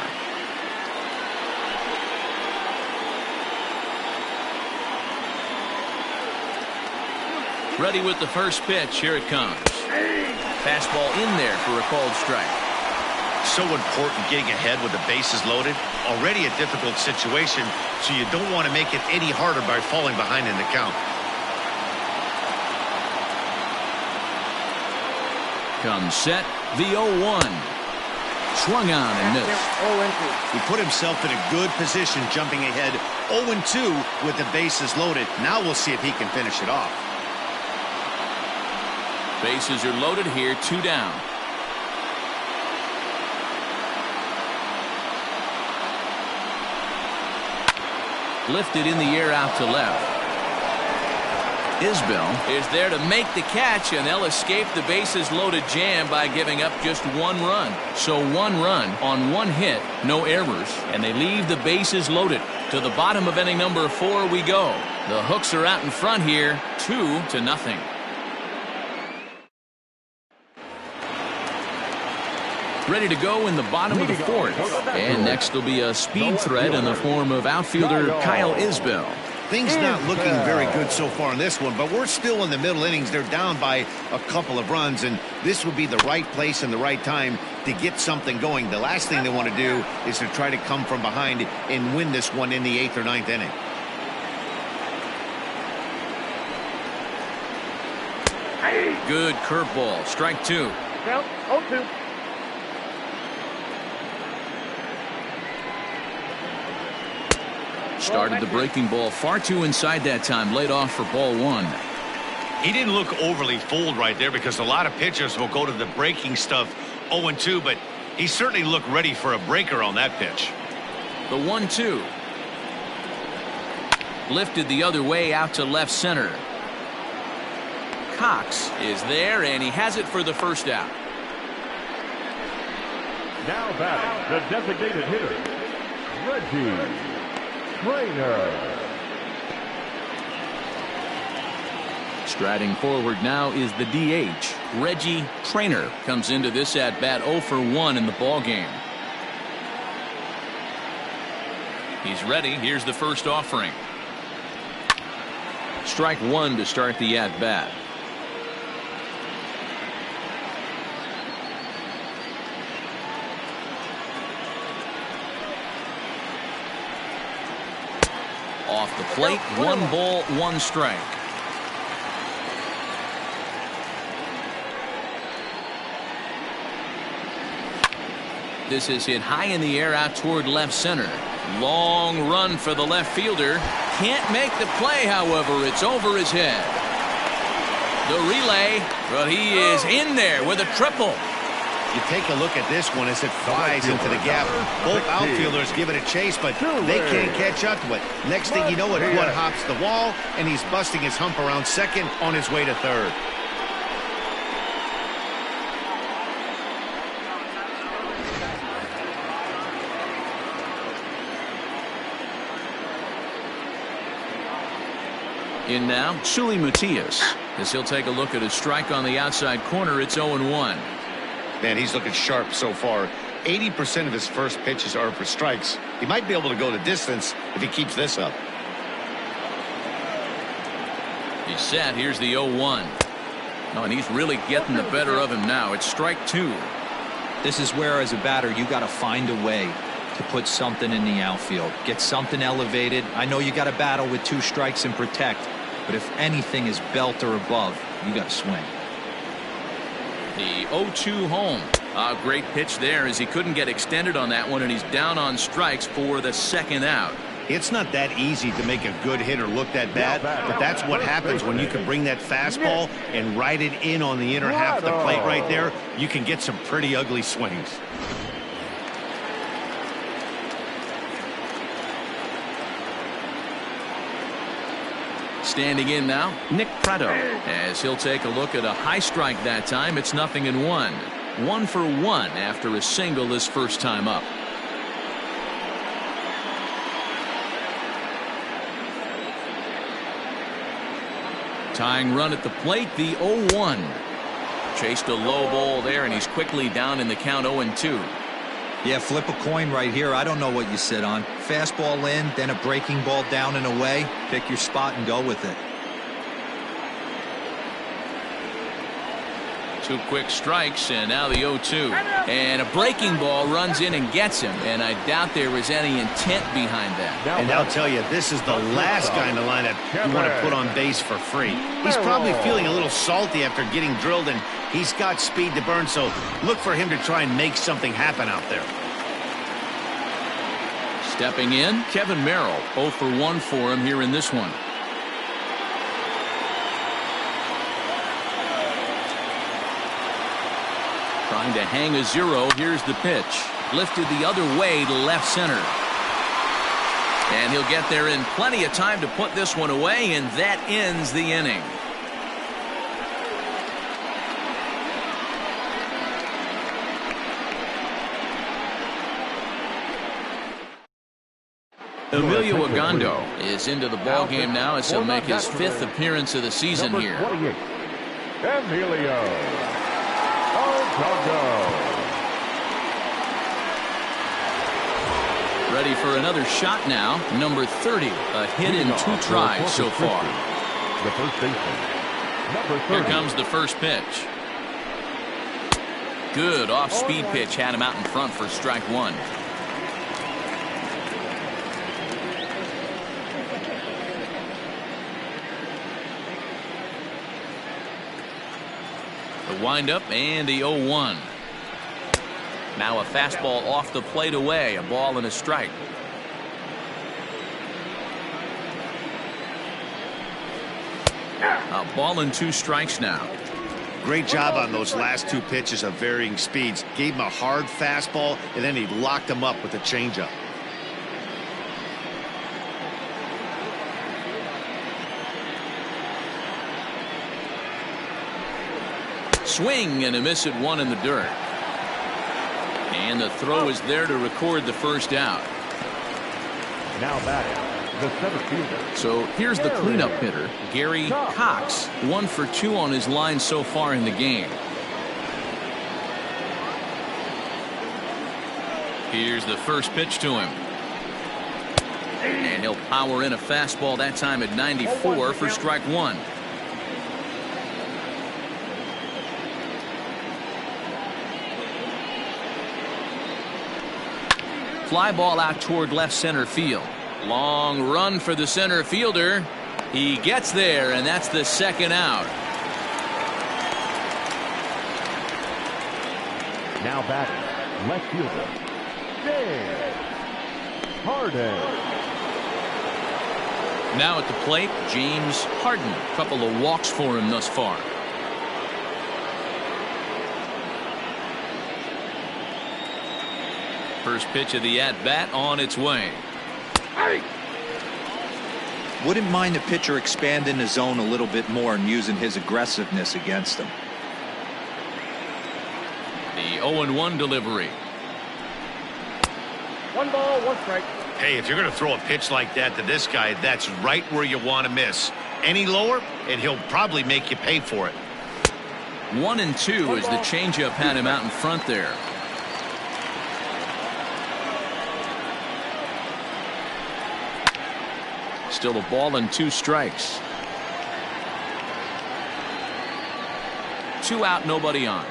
Ready with the first pitch. Here it comes. Fastball in there for a called strike. So important getting ahead with the bases loaded. Already a difficult situation, so you don't want to make it any harder by falling behind in the count. Comes set, the 0-1. Swung on and missed. He put himself in a good position jumping ahead 0-2 with the bases loaded. Now we'll see if he can finish it off. Bases are loaded here, 2 down. Lifted in the air out to left. Isbell is there to make the catch, and they'll escape the bases-loaded jam by giving up just 1 run. So 1 run on 1 hit, no errors, and they leave the bases loaded. To the bottom of inning number 4 we go. The Hooks are out in front here, 2-0. Ready to go in the bottom of the 4th. And next will be a speed threat in the form of outfielder Kyle Isbell. Things not looking very good so far in this one, but we're still in the middle innings. They're down by a couple of runs, and this would be the right place and the right time to get something going. The last thing they want to do is to try to come from behind and win this one in the 8th or 9th inning. Good curveball, strike 2. Count 0-2. Started the breaking ball far too inside that time, laid off for ball 1. He didn't look overly fooled right there because a lot of pitchers will go to the breaking stuff 0-2, but he certainly looked ready for a breaker on that pitch. The 1-2. Lifted the other way out to left center. Cox is there, and he has it for the first out. Now batting, the designated hitter, Reggie Trainer. Striding forward now is the DH. Reggie Trainer comes into this at-bat 0 for 1 in the ballgame. He's ready. Here's the first offering. Strike 1 to start the at-bat. Off the plate, 1 ball, 1 strike. This is hit high in the air out toward left center. Long run for the left fielder. Can't make the play, however. It's over his head. The relay, well, he is in there with a triple. You take a look at this one as it flies into the gap. Both outfielders give it a chase, but they can't catch up to it. Next thing you know it, one hops the wall, and he's busting his hump around second on his way to third. In now, Suli Matias, as he'll take a look at his strike on the outside corner. It's 0-1. Man, he's looking sharp so far. 80% of his first pitches are for strikes. He might be able to go the distance if he keeps this up. He's set. Here's the 0-1. No, and he's really getting the better of him now. It's strike 2. This is where, as a batter, you got to find a way to put something in the outfield. Get something elevated. I know you got to battle with 2 strikes and protect, but if anything is belt or above, you got to swing. The 0-2 home. A great pitch there as he couldn't get extended on that one, and he's down on strikes for the second out. It's not that easy to make a good hitter look that bad, but that's what happens when you can bring that fastball and ride it in on the inner half of the plate right there. You can get some pretty ugly swings. Standing in now, Nick Pratto, as he'll take a look at a high strike that time. It's 0-1. 1 for 1 after a single his first time up. Tying run at the plate, the 0-1. Chased a low ball there, and he's quickly down in the count 0-2. Yeah, flip a coin right here. I don't know what you sit on. Fastball in, then a breaking ball down and away. Pick your spot and go with it. 2 quick strikes, and now the 0-2. And a breaking ball runs in and gets him, and I doubt there was any intent behind that. And I'll tell you, this is the last guy in the lineup you want to put on base for free. He's probably feeling a little salty after getting drilled, and he's got speed to burn, so look for him to try and make something happen out there. Stepping in, Kevin Merrill. 0 for 1 for him here in this one. Trying to hang a 0. Here's the pitch. Lifted the other way to left center. And he'll get there in plenty of time to put this one away, and that ends the inning. Emilio Agondo is into the ball game now as he'll make his 5th appearance of the season here. Emilio Agondo. Ready for another shot now. Number 30, a hit in 2 tries so far. The first baseman, number 30. Here comes the first pitch. Good off-speed pitch had him out in front for strike 1. The windup and the 0-1. Now a fastball off the plate away, a ball and a strike. A ball and 2 strikes now. Great job on those last 2 pitches of varying speeds. Gave him a hard fastball, and then he locked him up with a changeup. Swing and a miss at 1 in the dirt. And the throw is there to record the first out. Now batting, the center fielder. So here's the cleanup hitter, Gary Cox. 1 for 2 on his line so far in the game. Here's the first pitch to him. And he'll power in a fastball that time at 94 for strike 1. Fly ball out toward left center field. Long run for the center fielder. He gets there, and that's the second out. Now batting, left fielder, James Harden. Now at the plate, James Harden. A couple of walks for him thus far. First pitch of the at-bat on its way. Wouldn't mind the pitcher expanding the zone a little bit more and using his aggressiveness against him. The 0-1 delivery. 1 ball, 1 strike. Hey, if you're going to throw a pitch like that to this guy, that's right where you want to miss. Any lower, and he'll probably make you pay for it. 1-2 as the changeup had him out in front there. Still a ball and 2 strikes. 2 out, nobody on.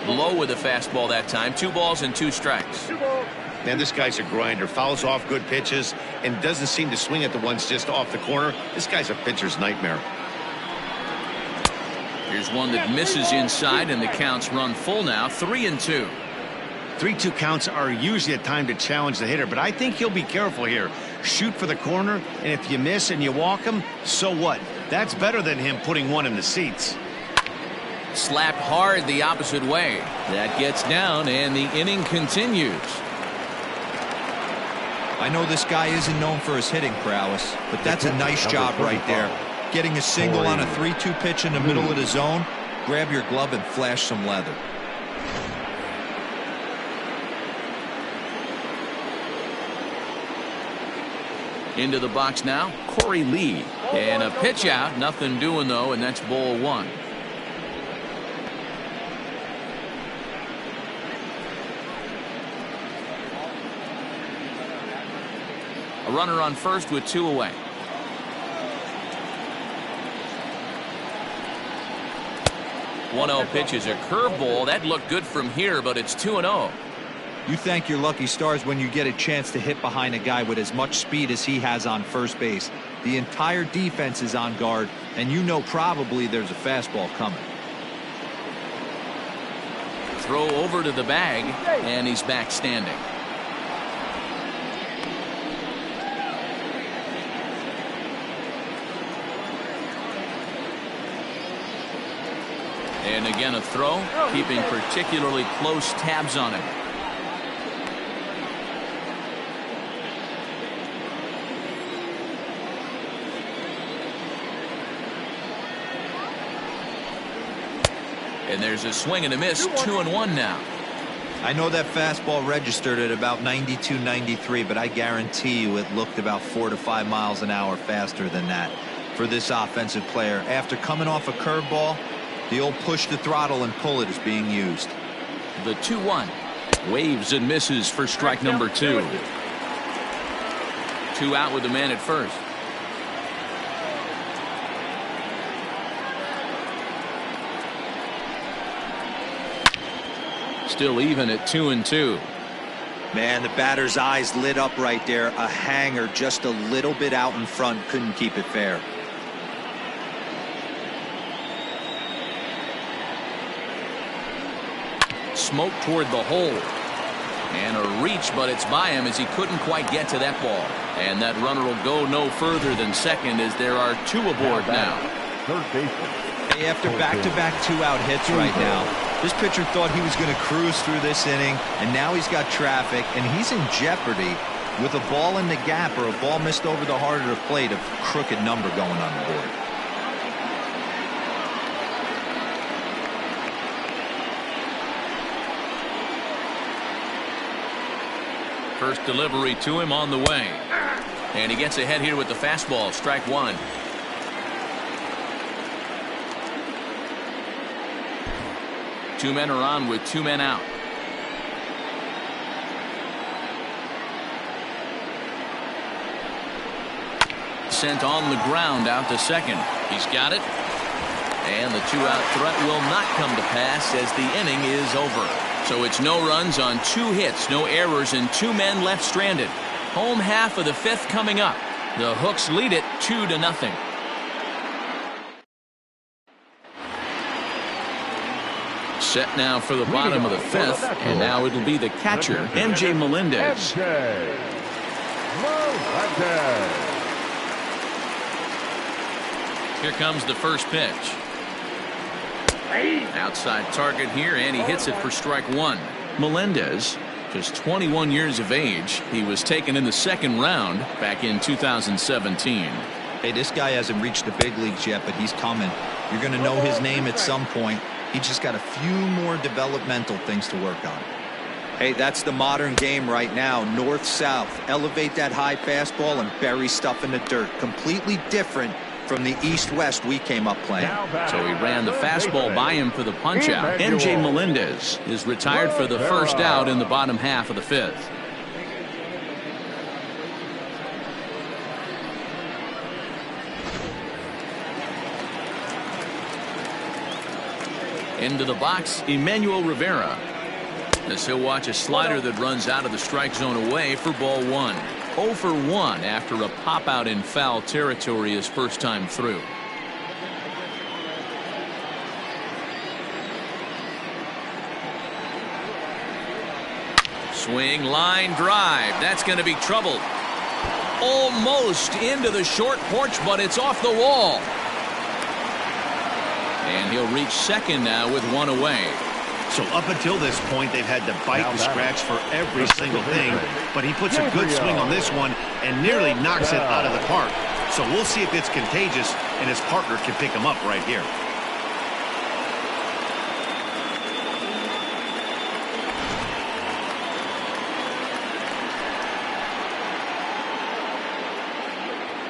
Low with a fastball that time. 2 balls and 2 strikes. Man, this guy's a grinder. Fouls off good pitches and doesn't seem to swing at the ones just off the corner. This guy's a pitcher's nightmare. Here's one that misses inside, and the counts run full now. 3-2. 3-2 counts are usually a time to challenge the hitter, but I think he'll be careful here. Shoot for the corner, and if you miss and you walk him, so what? That's better than him putting one in the seats. Slapped hard the opposite way. That gets down, and the inning continues. I know this guy isn't known for his hitting prowess, but that's a nice job right there. Getting a single on a 3-2 pitch in the middle of the zone. Grab your glove and flash some leather. Into the box now, Corey Lee. And a pitch out, nothing doing though, and that's ball 1. A runner on first with 2 away. One 0 pitch is a curveball. That looked good from here, but it's 2-0. You thank your lucky stars when you get a chance to hit behind a guy with as much speed as he has on first base. The entire defense is on guard, and you know probably there's a fastball coming. Throw over to the bag, and he's back standing. And again, a throw, keeping particularly close tabs on him. And there's a swing and a miss, 2-1 now. I know that fastball registered at about 92, 93, but I guarantee you it looked about 4 to 5 miles an hour faster than that for this offensive player. After coming off a curveball, the old push the throttle and pull it is being used. The 2-1. Waves and misses for strike number 2. 2 out with the man at first. Still even at 2-2. Man, the batter's eyes lit up right there. A hanger just a little bit out in front. Couldn't keep it fair. Smoke toward the hole. And a reach, but it's by him as he couldn't quite get to that ball. And that runner will go no further than second as there are 2 aboard now. Third baseman. Hey, after back-to-back 2-out hits right now, this pitcher thought he was going to cruise through this inning, and now he's got traffic, and he's in jeopardy with a ball in the gap or a ball missed over the heart of the plate, a crooked number going on the board. First delivery to him on the way. And he gets ahead here with the fastball, strike 1. Two men are on with 2 men out. Sent on the ground out to second. He's got it. And the 2-out threat will not come to pass as the inning is over. So it's no runs on 2 hits, no errors, and 2 men left stranded. Home half of the 5th coming up. The Hooks lead it 2-0. Set now for the bottom of the 5th, and now it'll be the catcher, MJ Melendez. Here comes the first pitch. Outside target here, and he hits it for strike 1. Melendez, just 21 years of age. He was taken in the 2nd round back in 2017. Hey, this guy hasn't reached the big leagues yet, but he's coming. You're going to know his name at some point. He just got a few more developmental things to work on. Hey, that's the modern game right now. North-south. Elevate that high fastball and bury stuff in the dirt. Completely different from the east-west we came up playing. So he ran the fastball by him for the punch-out. MJ Melendez is retired for the first out in the bottom half of the 5th. Into the box, Emmanuel Rivera. As he'll watch a slider that runs out of the strike zone away for ball 1. 0 for 1 after a pop out in foul territory his first time through. Swing, line drive. That's going to be trouble. Almost into the short porch, but it's off the wall. And he'll reach second now with 1 away. So up until this point, they've had to bite and scratch for every single thing. But he puts a good swing on this one and nearly knocks it out of the park. So we'll see if it's contagious and his partner can pick him up right here.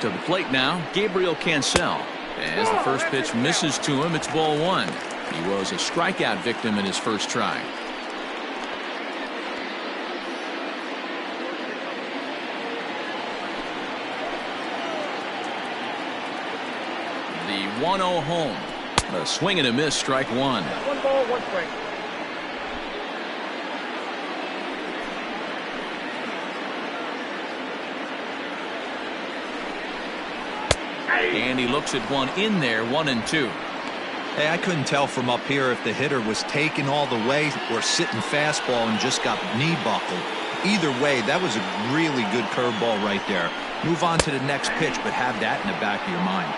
To the plate now, Gabriel Cancel. As the first pitch misses to him, it's ball 1. He was a strikeout victim in his first try. The 1-0 home. A swing and a miss, strike 1. 1 ball, 1 strike. And he looks at one in there, 1-2. Hey, I couldn't tell from up here if the hitter was taking all the way or sitting fastball and just got knee buckled. Either way, that was a really good curveball right there. Move on to the next pitch, but have that in the back of your mind.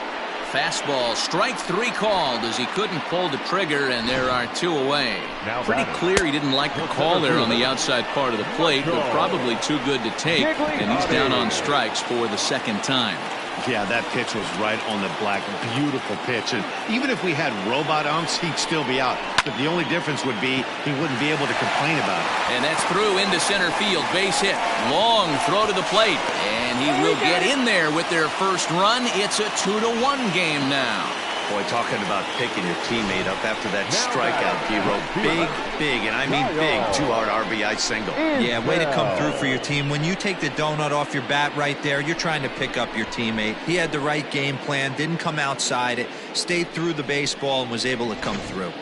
Fastball, strike 3 called as he couldn't pull the trigger, and there are 2 away. Pretty clear he didn't like the call there on the outside part of the plate, but probably too good to take, and he's down on strikes for the 2nd time. Yeah, that pitch was right on the black. Beautiful pitch. And even if we had robot umps, he'd still be out. But the only difference would be he wouldn't be able to complain about it. And that's through into center field. Base hit. Long throw to the plate. And he will get in there with their first run. It's a 2-1 game now. Boy, talking about picking your teammate up after that strikeout, Hero. Big, and I mean big, 2-hard RBI single. Yeah, way to come through for your team. When you take the donut off your bat right there, you're trying to pick up your teammate. He had the right game plan, didn't come outside it, stayed through the baseball, and was able to come through.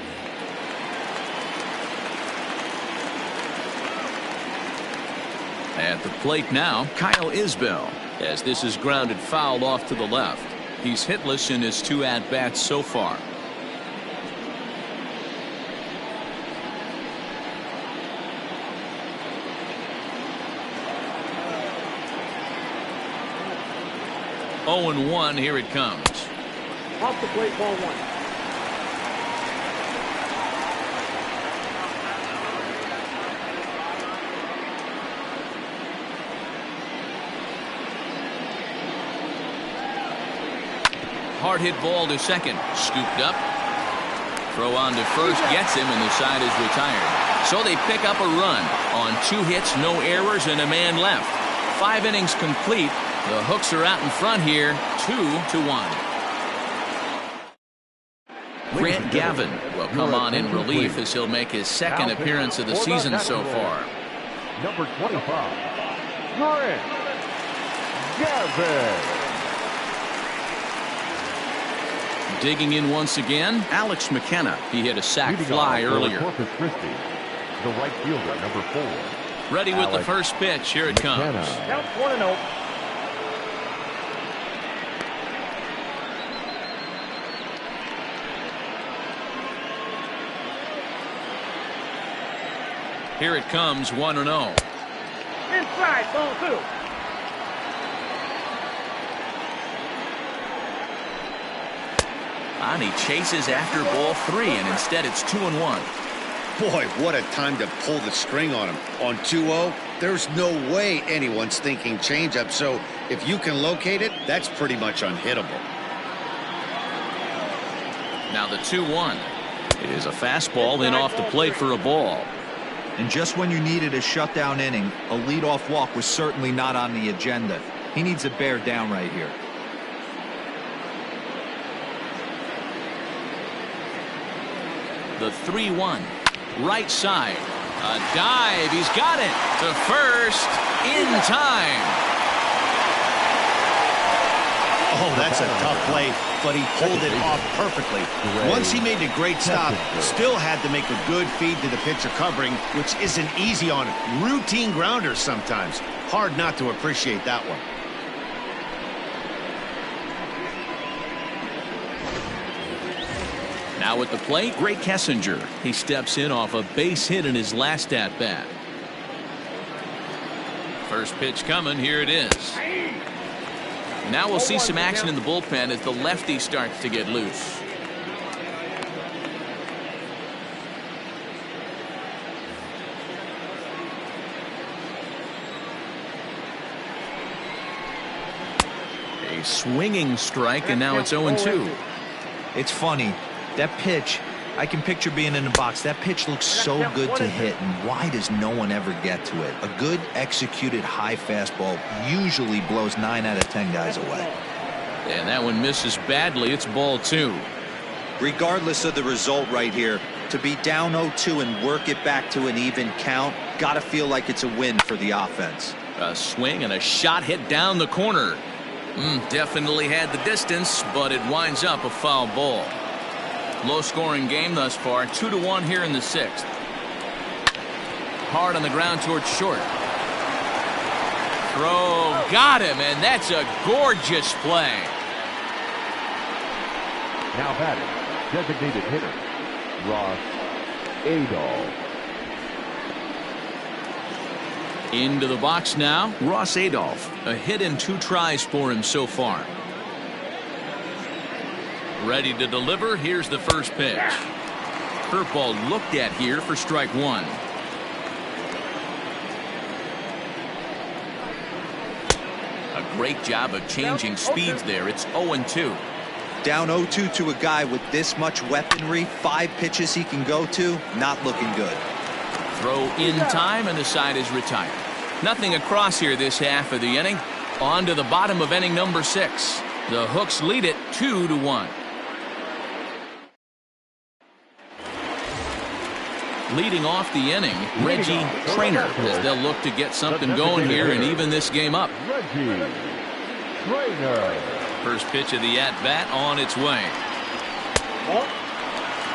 At the plate now, Kyle Isbell, as this is grounded foul off to the left. He's hitless in his 2 at-bats so far. Oh and 1, here it comes. Off the plate, ball 1. Hard hit ball to second. Scooped up. Throw on to first. Gets him, and the side is retired. So they pick up a run on 2 hits, no errors, and a man left. 5 innings complete. The Hooks are out in front here, 2-1. Grant Gavin will come on in relief as he'll make his 2nd appearance of the season so far. Number 25, Grant Gavin. Digging in once again, Alex McKenna. He hit a sac fly earlier. Corpus Christi, the right fielder, number 4. Ready with the first pitch. Here it comes. Count 1-0. Here it comes, 1-0. Inside, ball 2. And he chases after ball 3, and instead it's 2-1. Boy, what a time to pull the string on him. On 2-0, there's no way anyone's thinking changeup, so if you can locate it, that's pretty much unhittable. Now the 2-1. It is a fastball, then off the plate for a ball. And just when you needed a shutdown inning, a leadoff walk was certainly not on the agenda. He needs to bear down right here. The 3-1. Right side. A dive. He's got it. To first. In time. Oh, that's a tough play, but he pulled it off perfectly. Once he made a great stop, still had to make a good feed to the pitcher covering, which isn't easy on routine grounders sometimes. Hard not to appreciate that one. Now at the plate, Ray Kessinger. He steps in off a base hit in his last at-bat. First pitch coming. Here it is. Now we'll see some action in the bullpen as the lefty starts to get loose. A swinging strike, and now it's 0-2. It's funny. That pitch, I can picture being in the box. That pitch looks so good to hit, and why does no one ever get to it? A good executed high fastball usually blows 9 out of 10 guys away. And that one misses badly. It's ball 2. Regardless of the result right here, to be down 0-2 and work it back to an even count, gotta feel like it's a win for the offense. A swing and a shot hit down the corner. Definitely had the distance, but it winds up a foul ball. Low-scoring game thus far, 2-1 here in the 6th. Hard on the ground towards short. Throw, got him, and that's a gorgeous play. Now batting, designated hitter, Ross Adolph. Into the box now, Ross Adolph. A hit in 2 tries for him so far. Ready to deliver. Here's the first pitch. Curveball looked at here for strike one. A great job of changing speeds there. It's 0-2. Down 0-2 to a guy with this much weaponry, 5 pitches he can go to, not looking good. Throw in time, and the side is retired. Nothing across here this half of the inning. On to the bottom of inning number 6. The Hooks lead it 2-1. Leading off the inning, Reggie Trainer, as they'll look to get something going here and even this game up. Reggie Trainer. First pitch of the at-bat on its way.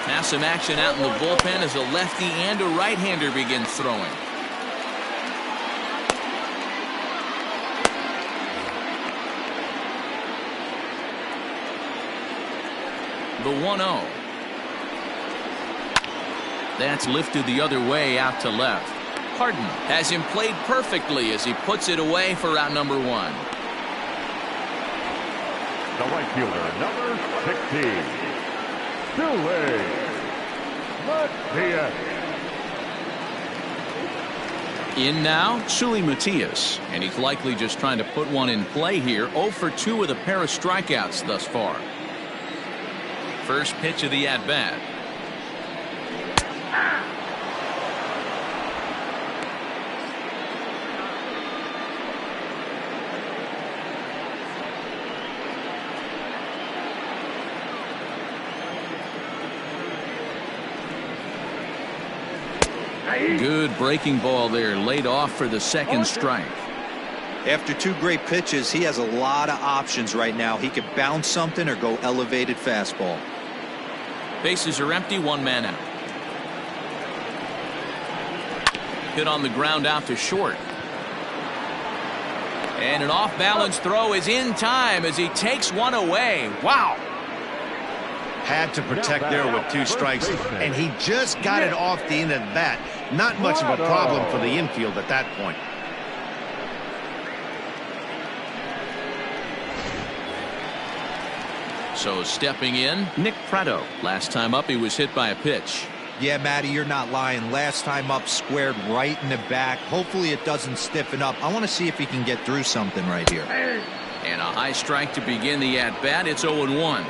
Now some action out in the bullpen as a lefty and a right-hander begin throwing. The 1-0. That's lifted the other way out to left. Harden has him played perfectly as he puts it away for out number 1. The right fielder, number 16, Sully Matias. In now, Sully Matias, and he's likely just trying to put one in play here. 0 for 2 with a pair of strikeouts thus far. First pitch of the at-bat. Good breaking ball there, laid off for the second strike. After 2 great pitches, he has a lot of options right now. He could bounce something or go elevated fastball. Bases are empty, 1 man out. Hit on the ground out to short. And an off-balance throw is in time as he takes one away. Wow. Had to protect there with 2 strikes, and he just got it off the end of the bat. Not much of a problem for the infield at that point. So stepping in, Nick Pratto. Last time up, he was hit by a pitch. Yeah, Matty, you're not lying. Last time up, squared right in the back. Hopefully it doesn't stiffen up. I want to see if he can get through something right here. And a high strike to begin the at-bat. It's 0-1.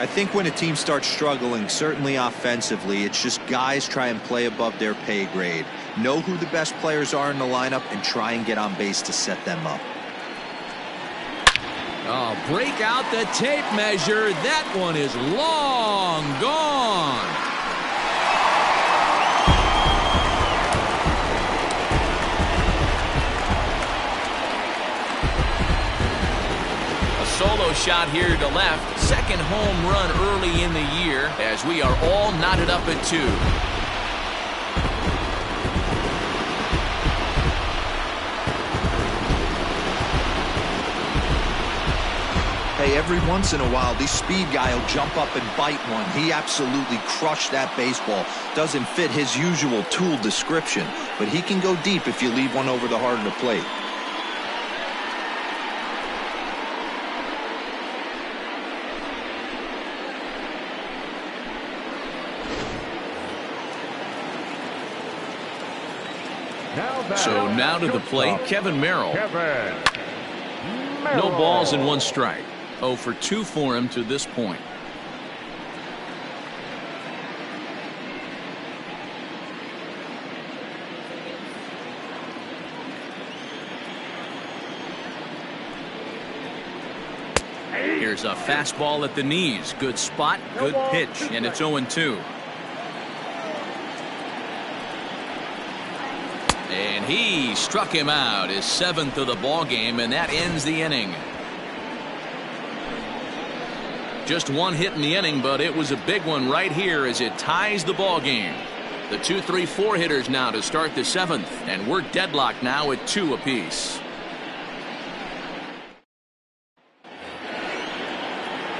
I think when a team starts struggling, certainly offensively, it's just guys try and play above their pay grade. Know who the best players are in the lineup and try and get on base to set them up. Oh, break out the tape measure. That one is long gone. Solo shot here to left. Second home run early in the year as we are all knotted up at 2. Hey, every once in a while, this speed guy will jump up and bite one. He absolutely crushed that baseball. Doesn't fit his usual tool description, but he can go deep if you leave one over the heart of the plate. So now to the plate, Kevin Merrill. No balls and 1 strike. 0 for 2 for him to this point. Here's a fastball at the knees. Good spot, good pitch, and it's 0-2. And he struck him out, his 7th of the ball game, and that ends the inning. Just 1 hit in the inning, but it was a big one right here as it ties the ball game. The 2, 3, 4 hitters now to start the 7th, and we're deadlocked now at 2 apiece.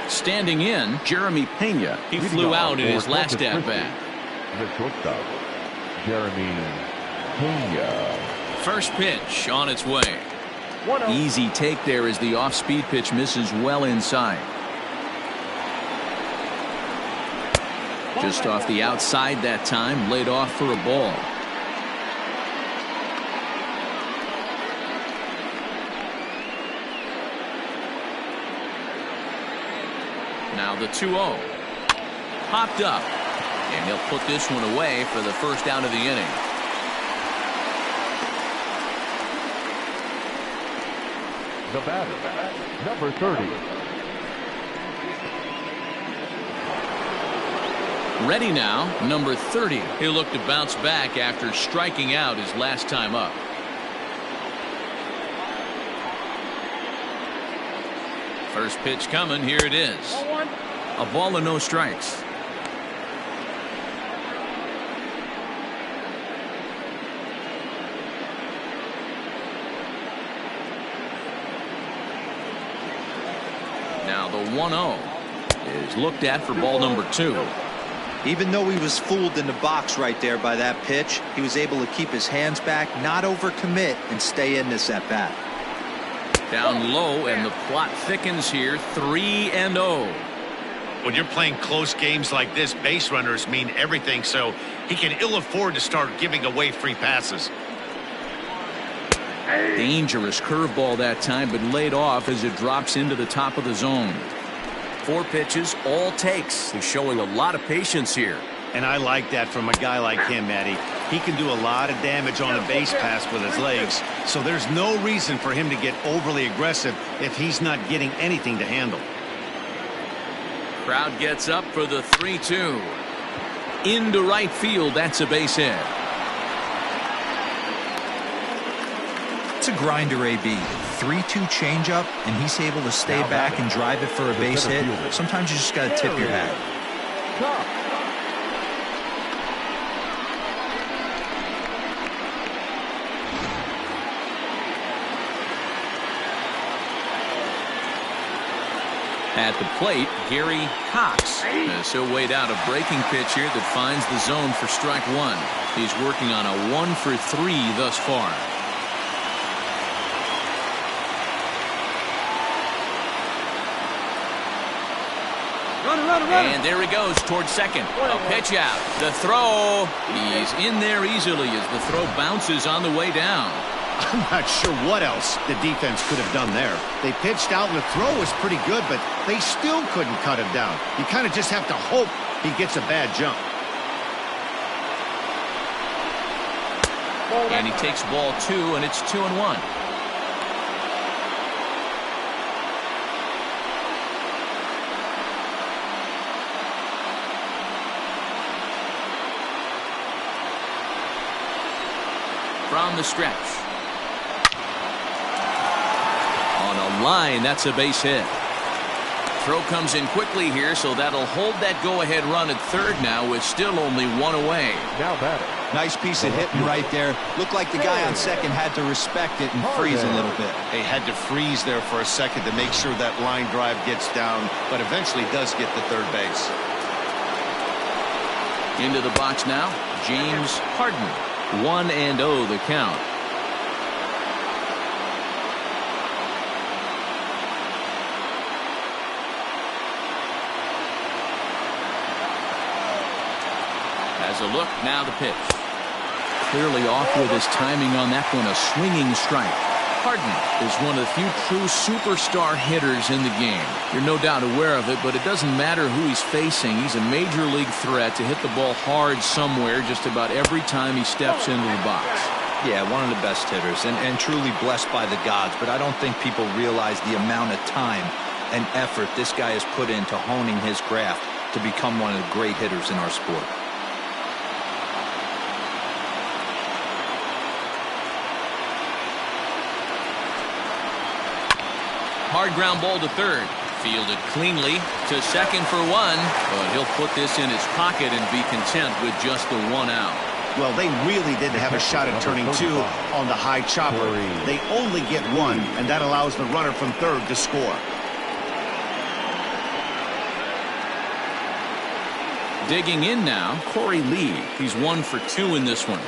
Standing in, Jeremy Pena. He flew out in his last at-bat. The shortstop, Jeremy Pena. First pitch on its way. Easy take there as the off-speed pitch misses well inside. Just off the outside that time, laid off for a ball. Now the 2-0. Popped up. And he'll put this one away for the first out of the inning. The batter, number 30. Ready now, number 30. He'll look to bounce back after striking out his last time up. First pitch coming. Here it is. A ball and no strikes. Now the 1-0 is looked at for ball number 2. Even though he was fooled in the box right there by that pitch, he was able to keep his hands back, not overcommit, and stay in this at bat. Down low, and the plot thickens here. 3-0. When you're playing close games like this, base runners mean everything, so he can ill afford to start giving away free passes. Dangerous curveball that time, but laid off as it drops into the top of the zone. 4 pitches, all takes. He's showing a lot of patience here. And I like that from a guy like him, Matty. He can do a lot of damage on a base pass with his legs, so there's no reason for him to get overly aggressive if he's not getting anything to handle. Crowd gets up for the 3-2. Into right field. That's a base hit. It's a grinder, AB. 3-2 changeup, and he's able to stay back and drive it for a base hit. Sometimes you just got to tip your hat. At the plate, Gary Cox. As he'll wait out a breaking pitch here that finds the zone for strike 1. He's working on a 1-for-3 thus far. And there he goes towards second. A pitch out. The throw. He's in there easily as the throw bounces on the way down. I'm not sure what else the defense could have done there. They pitched out and the throw was pretty good, but they still couldn't cut him down. You kind of just have to hope he gets a bad jump. And he takes ball 2, and it's 2-1. From the stretch. On a line, that's a base hit. Throw comes in quickly here, so that'll hold that go-ahead run at third now with still only 1 away. Now batter. Nice piece of hitting right there. Looked like the guy on second had to respect it and freeze a little bit. They had to freeze there for a second to make sure that line drive gets down, but eventually does get to third base. Into the box now, James Harden. 1-0 the count. As a look, now the pitch. Clearly off with his timing on that one, a swinging strike. Harden is one of the few true superstar hitters in the game. You're no doubt aware of it, but it doesn't matter who he's facing. He's a major league threat to hit the ball hard somewhere just about every time he steps into the box. Yeah, one of the best hitters and truly blessed by the gods, but I don't think people realize the amount of time and effort this guy has put into honing his craft to become one of the great hitters in our sport. Hard ground ball to third. Fielded cleanly to second for 1. But he'll put this in his pocket and be content with just the 1 out. Well, they really didn't have a shot at turning 2 on the high chopper. They only get 1, and that allows the runner from third to score. Digging in now, Corey Lee. He's 1 for 2 in this one.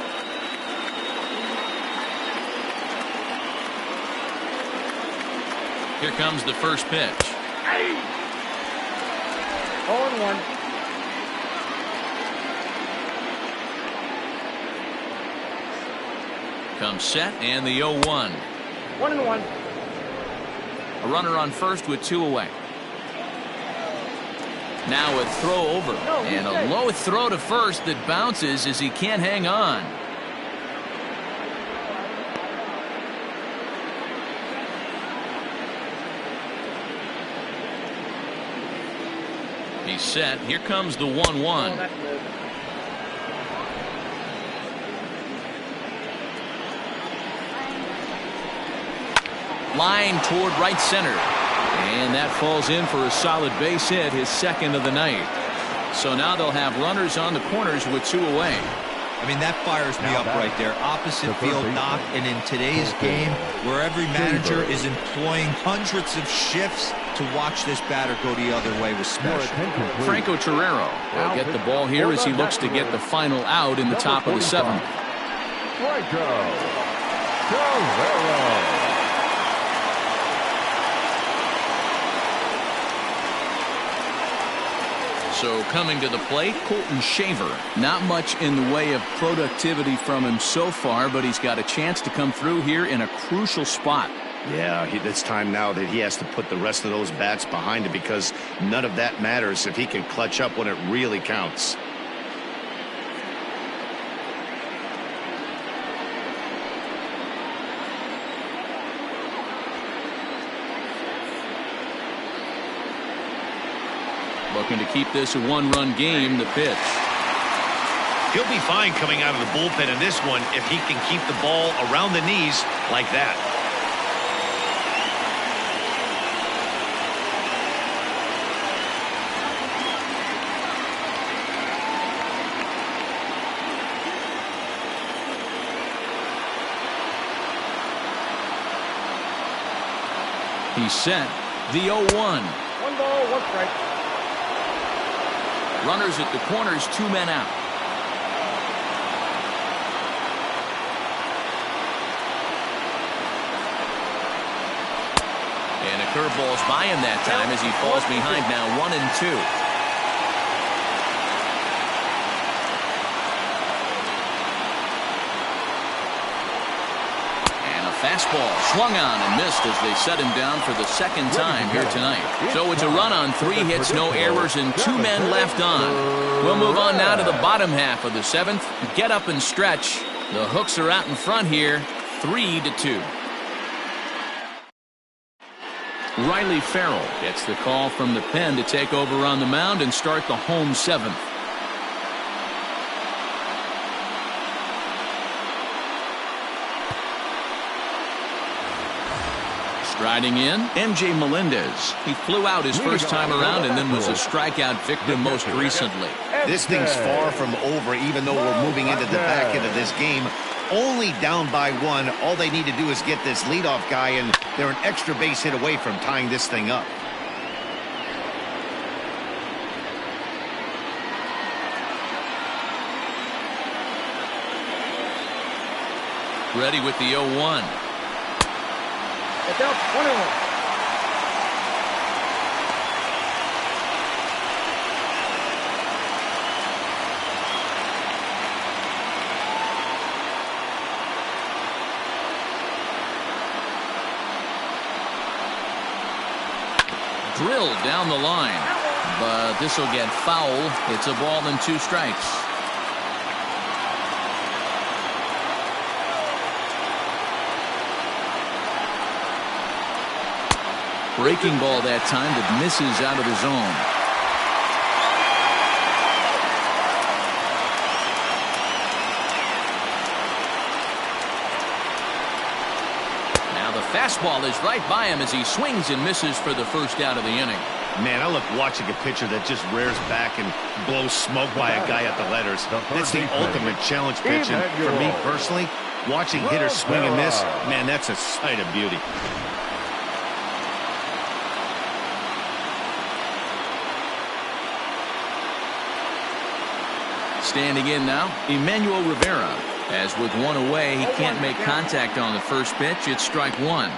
Here comes the first pitch. 0-1. Comes set and the 0-1. 1-1. A runner on first with 2 away. Now a throw over. And a low throw to first that bounces as he can't hang on. He's set. Here comes the 1-1. Line toward right center. And that falls in for a solid base hit, his second of the night. So now they'll have runners on the corners with 2 away. I mean, that fires me up right there. Opposite field knock, and in today's game, where every manager is employing hundreds of shifts to watch this batter go the other way was special. Franco Torrero will get the ball here as he looks to get the final out in the top of the 7th. Franco Torrero. So coming to the plate, Colton Shaver. Not much in the way of productivity from him so far, but he's got a chance to come through here in a crucial spot. Yeah, it's time now that he has to put the rest of those bats behind him, because none of that matters if he can clutch up when it really counts. Looking to keep this a 1-run game. The pitch. He'll be fine coming out of the bullpen in this one if he can keep the ball around the knees like that. He's set. The 0-1. 1 ball, 1 strike. Runners at the corners, 2 men out. And a curveball's by him that time as he falls behind now 1-2. Fastball swung on and missed as they set him down for the second time here tonight. So it's a run on 3 hits, no errors, and 2 men left on. We'll move on now to the bottom half of the 7th. Get up and stretch. The Hooks are out in front here, 3-2. Riley Farrell gets the call from the pen to take over on the mound and start the home 7th. Striding in, MJ Melendez. He flew out his first time around and then was a strikeout victim most recently. This thing's far from over, even though we're moving into the back end of this game. Only down by 1. All they need to do is get this leadoff guy, and they're an extra base hit away from tying this thing up. Ready with the 0-1. It's out, 1-1. Drilled down the line, but this will get foul. It's a ball and 2 strikes. Breaking ball that time that misses out of the zone. Now the fastball is right by him as he swings and misses for the first out of the inning. Man, I love watching a pitcher that just rears back and blows smoke by a guy at the letters. That's the ultimate challenge pitch, and for me personally, watching hitters swing and miss, man, that's a sight of beauty. Standing in now, Emmanuel Rivera. As with 1 away, he can't make contact on the first pitch. It's strike 1.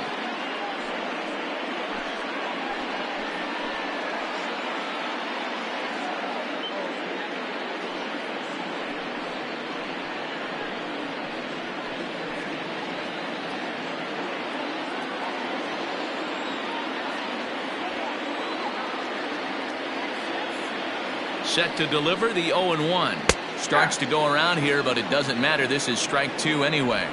Set to deliver the 0-1. Starts to go around here, but it doesn't matter. This is strike 2 anyway.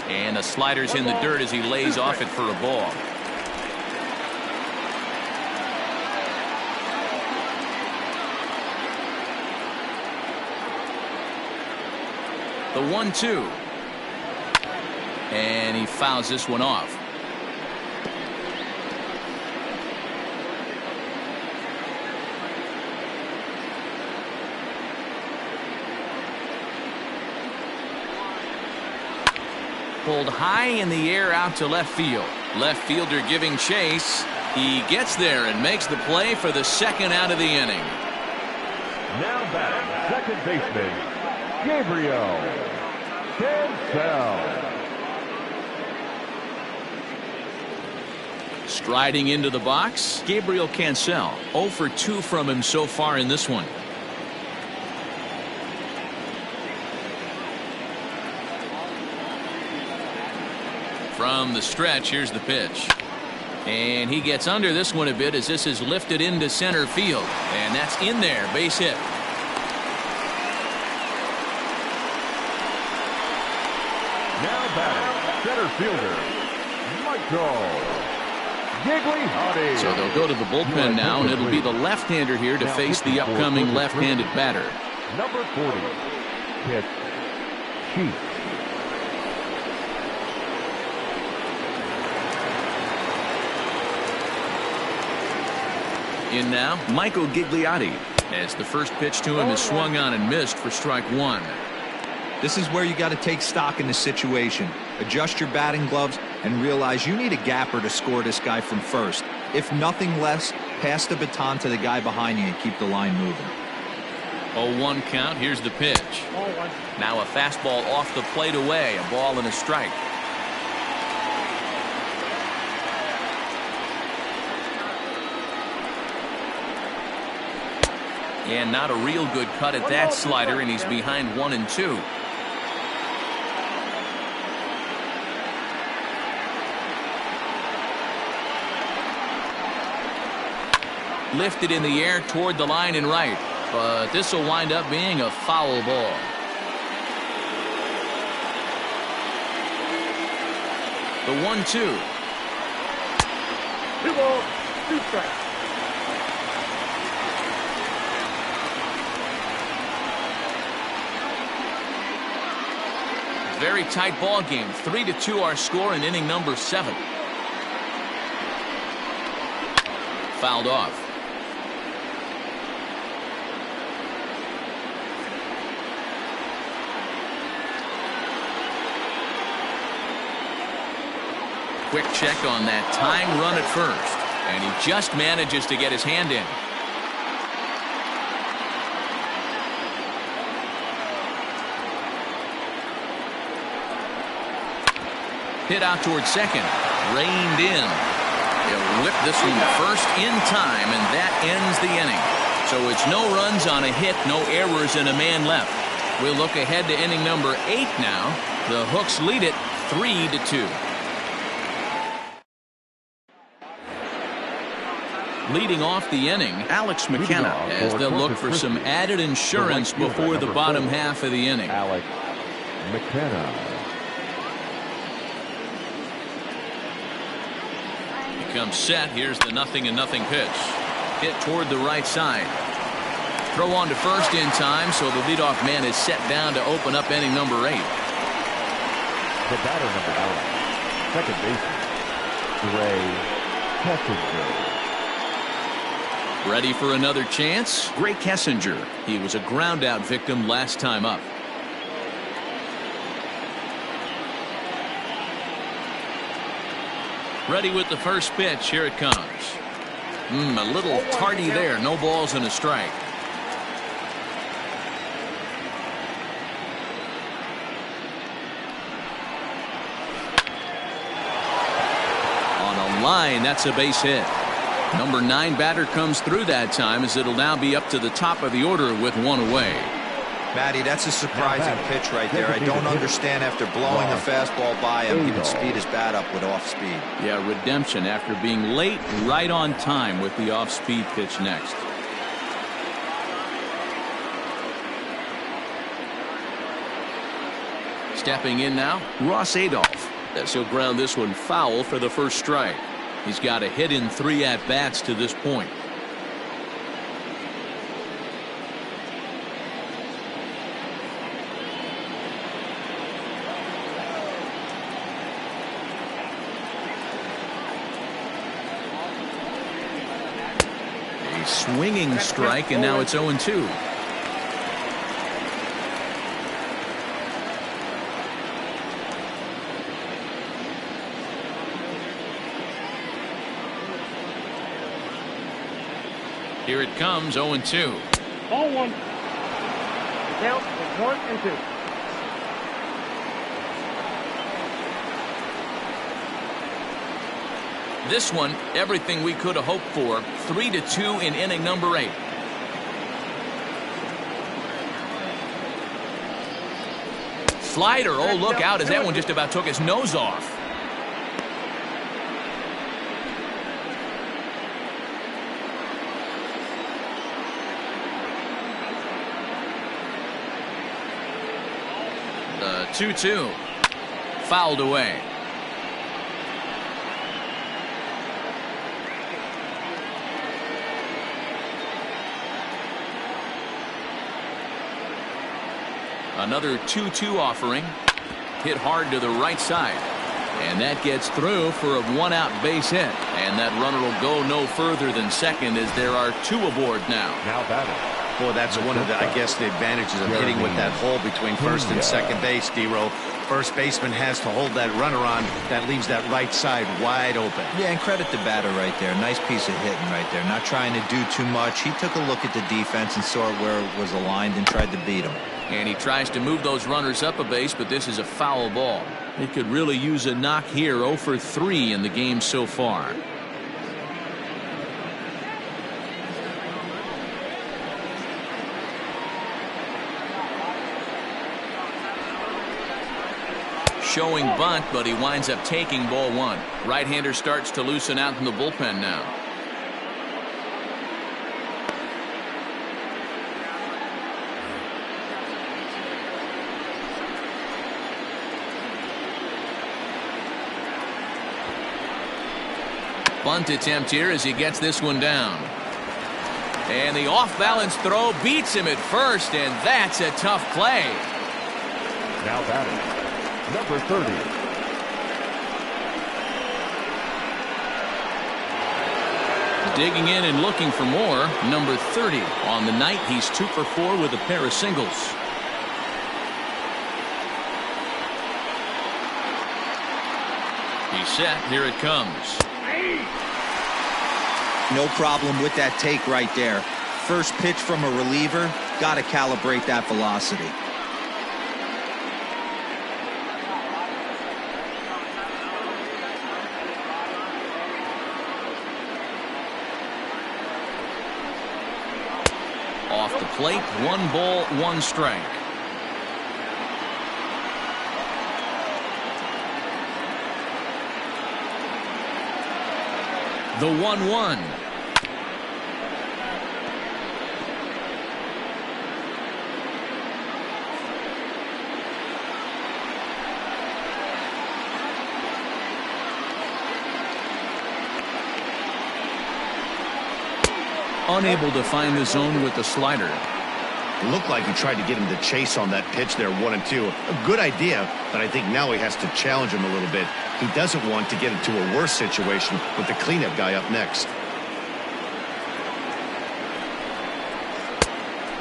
And the slider's in the dirt as he lays off it for a ball. The 1-2. And he fouls this one off. Pulled high in the air out to left field. Left fielder giving chase. He gets there and makes the play for the second out of the inning. Now back, second baseman, Gabriel Cancel. Striding into the box, Gabriel Cancel. 0 for 2 from him so far in this one. From the stretch, here's the pitch. And he gets under this one a bit as this is lifted into center field. And that's in there, base hit. Now batting, center fielder, Michael Gigliotti. So they'll go to the bullpen now, and it'll be the left-hander here to face the upcoming left-handed batter. Number 40, Kit Chief. In now, Michael Gigliotti, as the first pitch to him is swung on and missed for strike 1. This is where you got to take stock in the situation. Adjust your batting gloves and realize you need a gapper to score this guy from first. If nothing less, pass the baton to the guy behind you and keep the line moving. 0-1 count. Here's the pitch. Now a fastball off the plate away. A ball and a strike. And not a real good cut at that slider, and he's behind 1-2. Lifted in the air toward the line and right, but this will wind up being a foul ball. The 1-2. 2 balls, 2 strikes. Very tight ball game. 3-2 our score in inning number 7. Fouled off. Quick check on that time run at first, and he just manages to get his hand in. Hit out towards second. Reined in. He'll whip this one to first in time, and that ends the inning. So it's no runs on a hit, no errors, and a man left. We'll look ahead to inning number 8 now. The Hooks lead it 3-2. Leading off the inning, Alex McKenna, as they'll look for some added insurance before the bottom half of the inning. Alex McKenna. Comes set. Here's the 0-0 pitch. Hit toward the right side. Throw on to first in time, so the leadoff man is set down to open up inning number 8. The batter number 9, second baseman, Gray Kessinger. Ready for another chance? Gray Kessinger. He was a ground out victim last time up. Ready with the first pitch. Here it comes. A little tardy there. No balls and a strike. On a line, that's a base hit. Number 9 batter comes through that time, as it'll now be up to the top of the order with 1 away. Matty, that's a surprising pitch right there. I don't understand after blowing the fastball by him, he would speed his bat up with off speed. Yeah, redemption after being late, right on time with the off-speed pitch next. Stepping in now, Ross Adolph. As he'll ground this one foul for the first strike. He's got a hit in 3 at-bats to this point. A swinging strike, and now it's 0-2. Here it comes, 0-2. Ball 1. The count is 1-2. This one, everything we could have hoped for. 3-2 in inning number 8. Slider, oh look out as that one just about took his nose off. The 2-2 fouled away. Another 2-2 offering. Hit hard to the right side. And that gets through for a 1-out base hit. And that runner will go no further than second as there are 2 aboard now. Now batting. Boy, that's one of the, I guess, the advantages of hitting with that hole between first and second base, D-Row. First baseman has to hold that runner on. That leaves that right side wide open. Yeah, and credit the batter right there. Nice piece of hitting right there. Not trying to do too much. He took a look at the defense and saw where it was aligned and tried to beat him. And he tries to move those runners up a base, but this is a foul ball. He could really use a knock here. 0 for 3 in the game so far. Showing bunt, but he winds up taking ball 1. Right-hander starts to loosen out in the bullpen now. Bunt attempt here as he gets this one down. And the off-balance throw beats him at first, and that's a tough play. Now batting. Number 30. Digging in and looking for more. Number 30. On the night, he's 2 for 4 with a pair of singles. He's set. Here it comes. No problem with that take right there. First pitch from a reliever. Got to calibrate that velocity. Off the plate, 1 ball, 1 strike. The 1-1. Unable to find the zone with the slider. It looked like he tried to get him to chase on that pitch there, 1-2. A good idea, but I think now he has to challenge him a little bit. He doesn't want to get into a worse situation with the cleanup guy up next.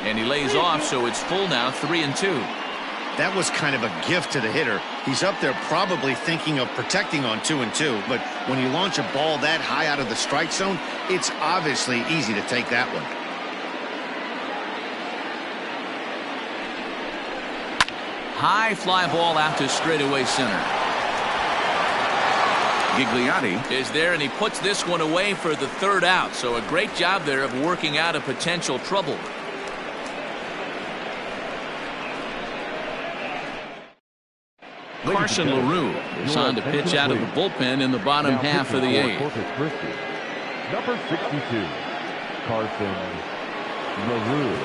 And he lays off, so it's full now, 3-2. That was kind of a gift to the hitter. He's up there probably thinking of protecting on 2-2, but when you launch a ball that high out of the strike zone, it's obviously easy to take that one. High fly ball out to straightaway center. Gigliotti is there, and he puts this one away for the 3rd out. So a great job there of working out a potential trouble. Carson LaRue is on to pitch out of the bullpen in the bottom half of the eighth. Number 62, Carson LaRue.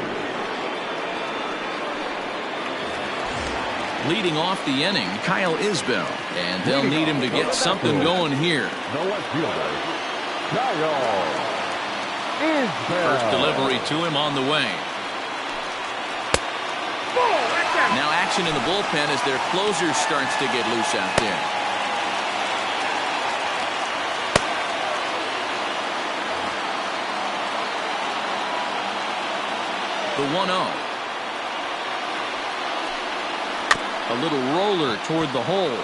Leading off the inning, Kyle Isbell. And they'll need him to get something going here. The left fielder, Kyle Isbell. First delivery to him on the way. Now action in the bullpen as their closer starts to get loose out there. The 1-0. A little roller toward the hole.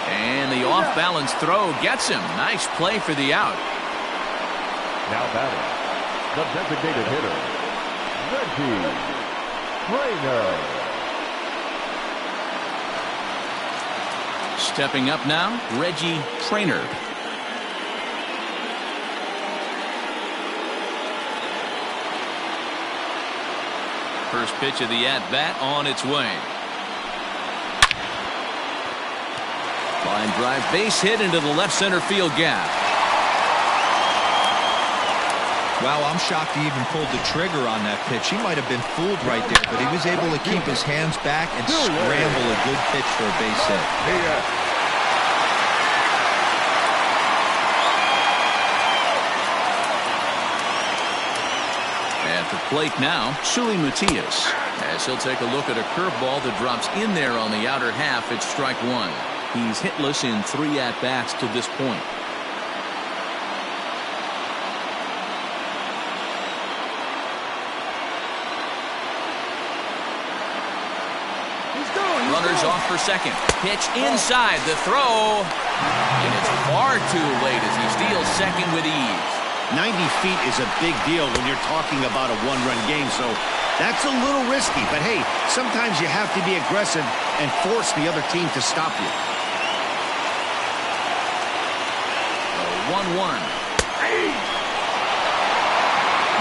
And the off-balance throw gets him. Nice play for the out. Now batting, the designated hitter, Reggie Trainer. Stepping up now, Reggie Trainer. First pitch of the at-bat on its way. Line drive, base hit into the left center field gap. Wow, I'm shocked he even pulled the trigger on that pitch. He might have been fooled right there, but he was able to keep his hands back and scramble a good pitch for a base hit. At the plate now, Sully Matias. As he'll take a look at a curveball that drops in there on the outer half, it's strike one. He's hitless in 3 at-bats to this point. Runners off for second. Pitch inside the throw. And it's far too late as he steals second with ease. 90 feet is a big deal when you're talking about a one-run game, so that's a little risky. But hey, sometimes you have to be aggressive and force the other team to stop you. 1-1.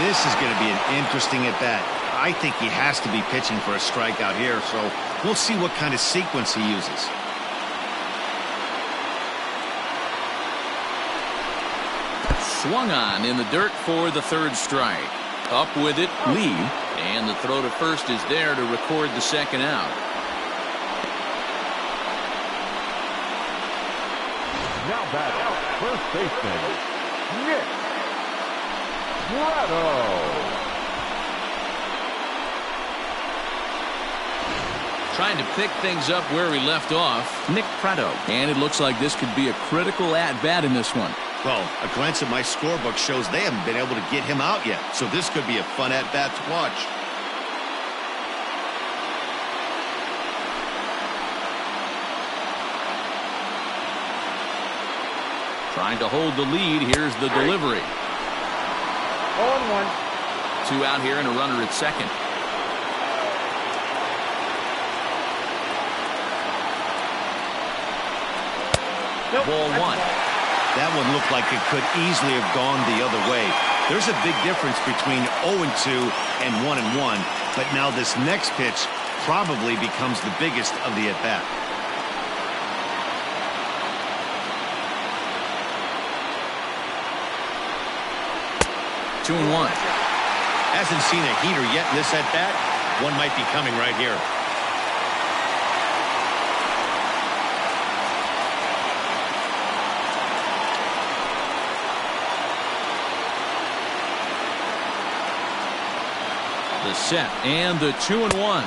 This is going to be an interesting at-bat. I think he has to be pitching for a strikeout here, so we'll see what kind of sequence he uses. Swung on in the dirt for the third strike. Up with it, Lee. And the throw to first is there to record the second out. Now batting, first baseman, Nick Pratto. Trying to pick things up where he left off, Nick Pratto. And it looks like this could be a critical at-bat in this one. Well, a glance at my scorebook shows they haven't been able to get him out yet, so this could be a fun at-bat to watch. Trying to hold the lead. Here's the delivery. 0-1. 2 out here and a runner at second. Nope, Ball 1. That one looked like it could easily have gone the other way. There's a big difference between 0-2 and 1-1, but now this next pitch probably becomes the biggest of the at-bat. Two and 1. Hasn't seen a heater yet in this at-bat. One might be coming right here. The set and the 2-1.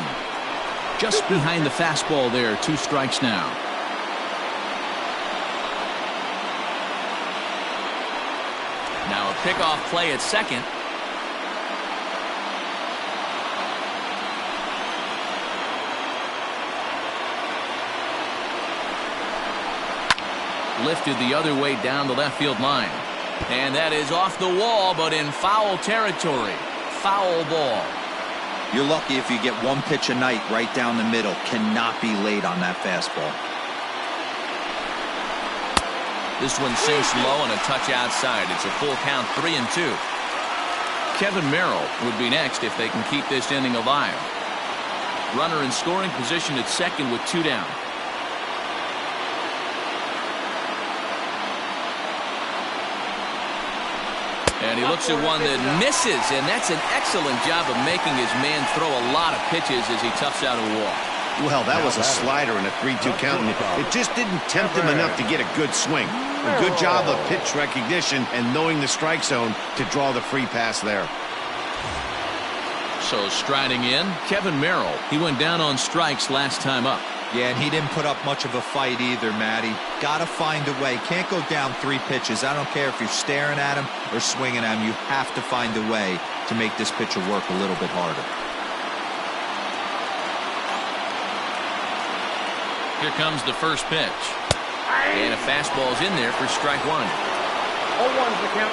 Just behind the fastball there. 2 strikes now. Now a pickoff play at second. Lifted the other way down the left field line. And that is off the wall, but in foul territory. Foul ball. You're lucky if you get one pitch a night right down the middle. Cannot be late on that fastball. This one sinks low and a touch outside. It's a full count, 3-2. Kevin Merrill would be next if they can keep this inning alive. Runner in scoring position at second with 2 down. And he looks at one that misses, and that's an excellent job of making his man throw a lot of pitches as he toughs out a walk. Well, that was a slider and a 3-2 count, and it just didn't tempt him enough to get a good swing. A good job of pitch recognition and knowing the strike zone to draw the free pass there. So striding in, Kevin Merrill. He went down on strikes last time up. Yeah, and he didn't put up much of a fight either, Matty. Got to find a way. Can't go down 3 pitches. I don't care if you're staring at him or swinging at him. You have to find a way to make this pitcher work a little bit harder. Here comes the first pitch. And a fastball's in there for strike 1. 0-1's the count.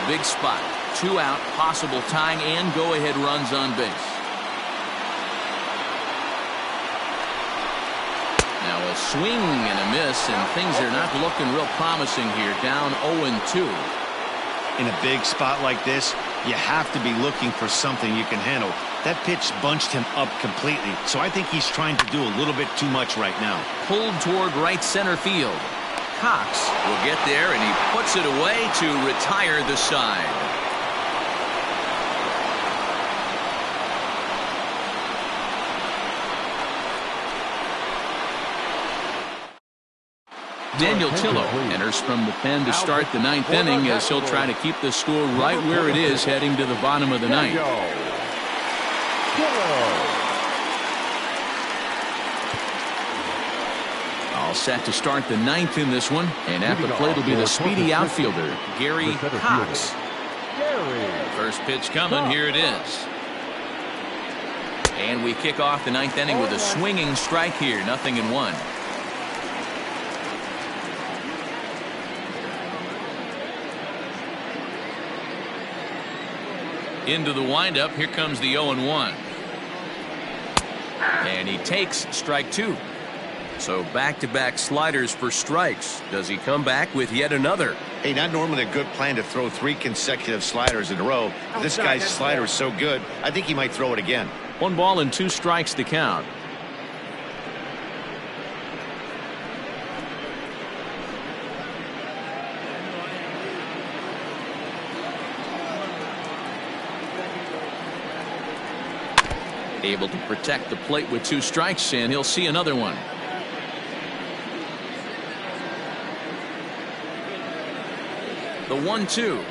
Big spot. 2 out, possible tying and go-ahead runs on base. Now a swing and a miss, and things are not looking real promising here. Down 0-2. In a big spot like this, you have to be looking for something you can handle. That pitch bunched him up completely, so I think he's trying to do a little bit too much right now. Pulled toward right center field. Cox will get there, and he puts it away to retire the side. Daniel Tillo enters from the pen to start the 9th inning as he'll try to keep the score right where it is heading to the bottom of the 9th. All set to start the 9th in this one, and at the plate will be the speedy outfielder, Gary Cox. First pitch coming, here it is. And we kick off the 9th inning with a swinging strike here, 0-1. Into the windup, here comes the 0-1. And he takes strike 2. So back-to-back sliders for strikes. Does he come back with yet another? Hey, not normally a good plan to throw 3 consecutive sliders in a row. This guy's slider is so good, I think he might throw it again. 1 ball and 2 strikes to count. Able to protect the plate with 2 strikes, and he'll see another one. The 1-2.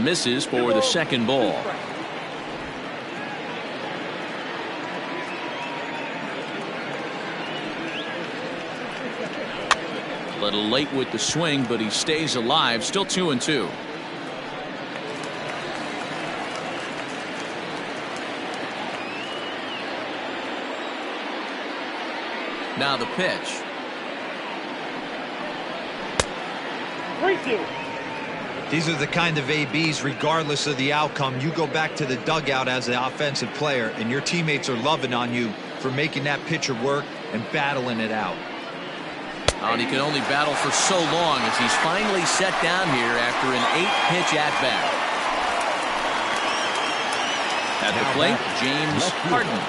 Misses for the second ball. A little late with the swing, but he stays alive. Still 2-2. Now the pitch. 3-2. These are the kind of ABs, regardless of the outcome, you go back to the dugout as an offensive player, and your teammates are loving on you for making that pitcher work and battling it out. And he can only battle for so long as he's finally set down here after an 8-pitch at-bat. At the plate, James Harden.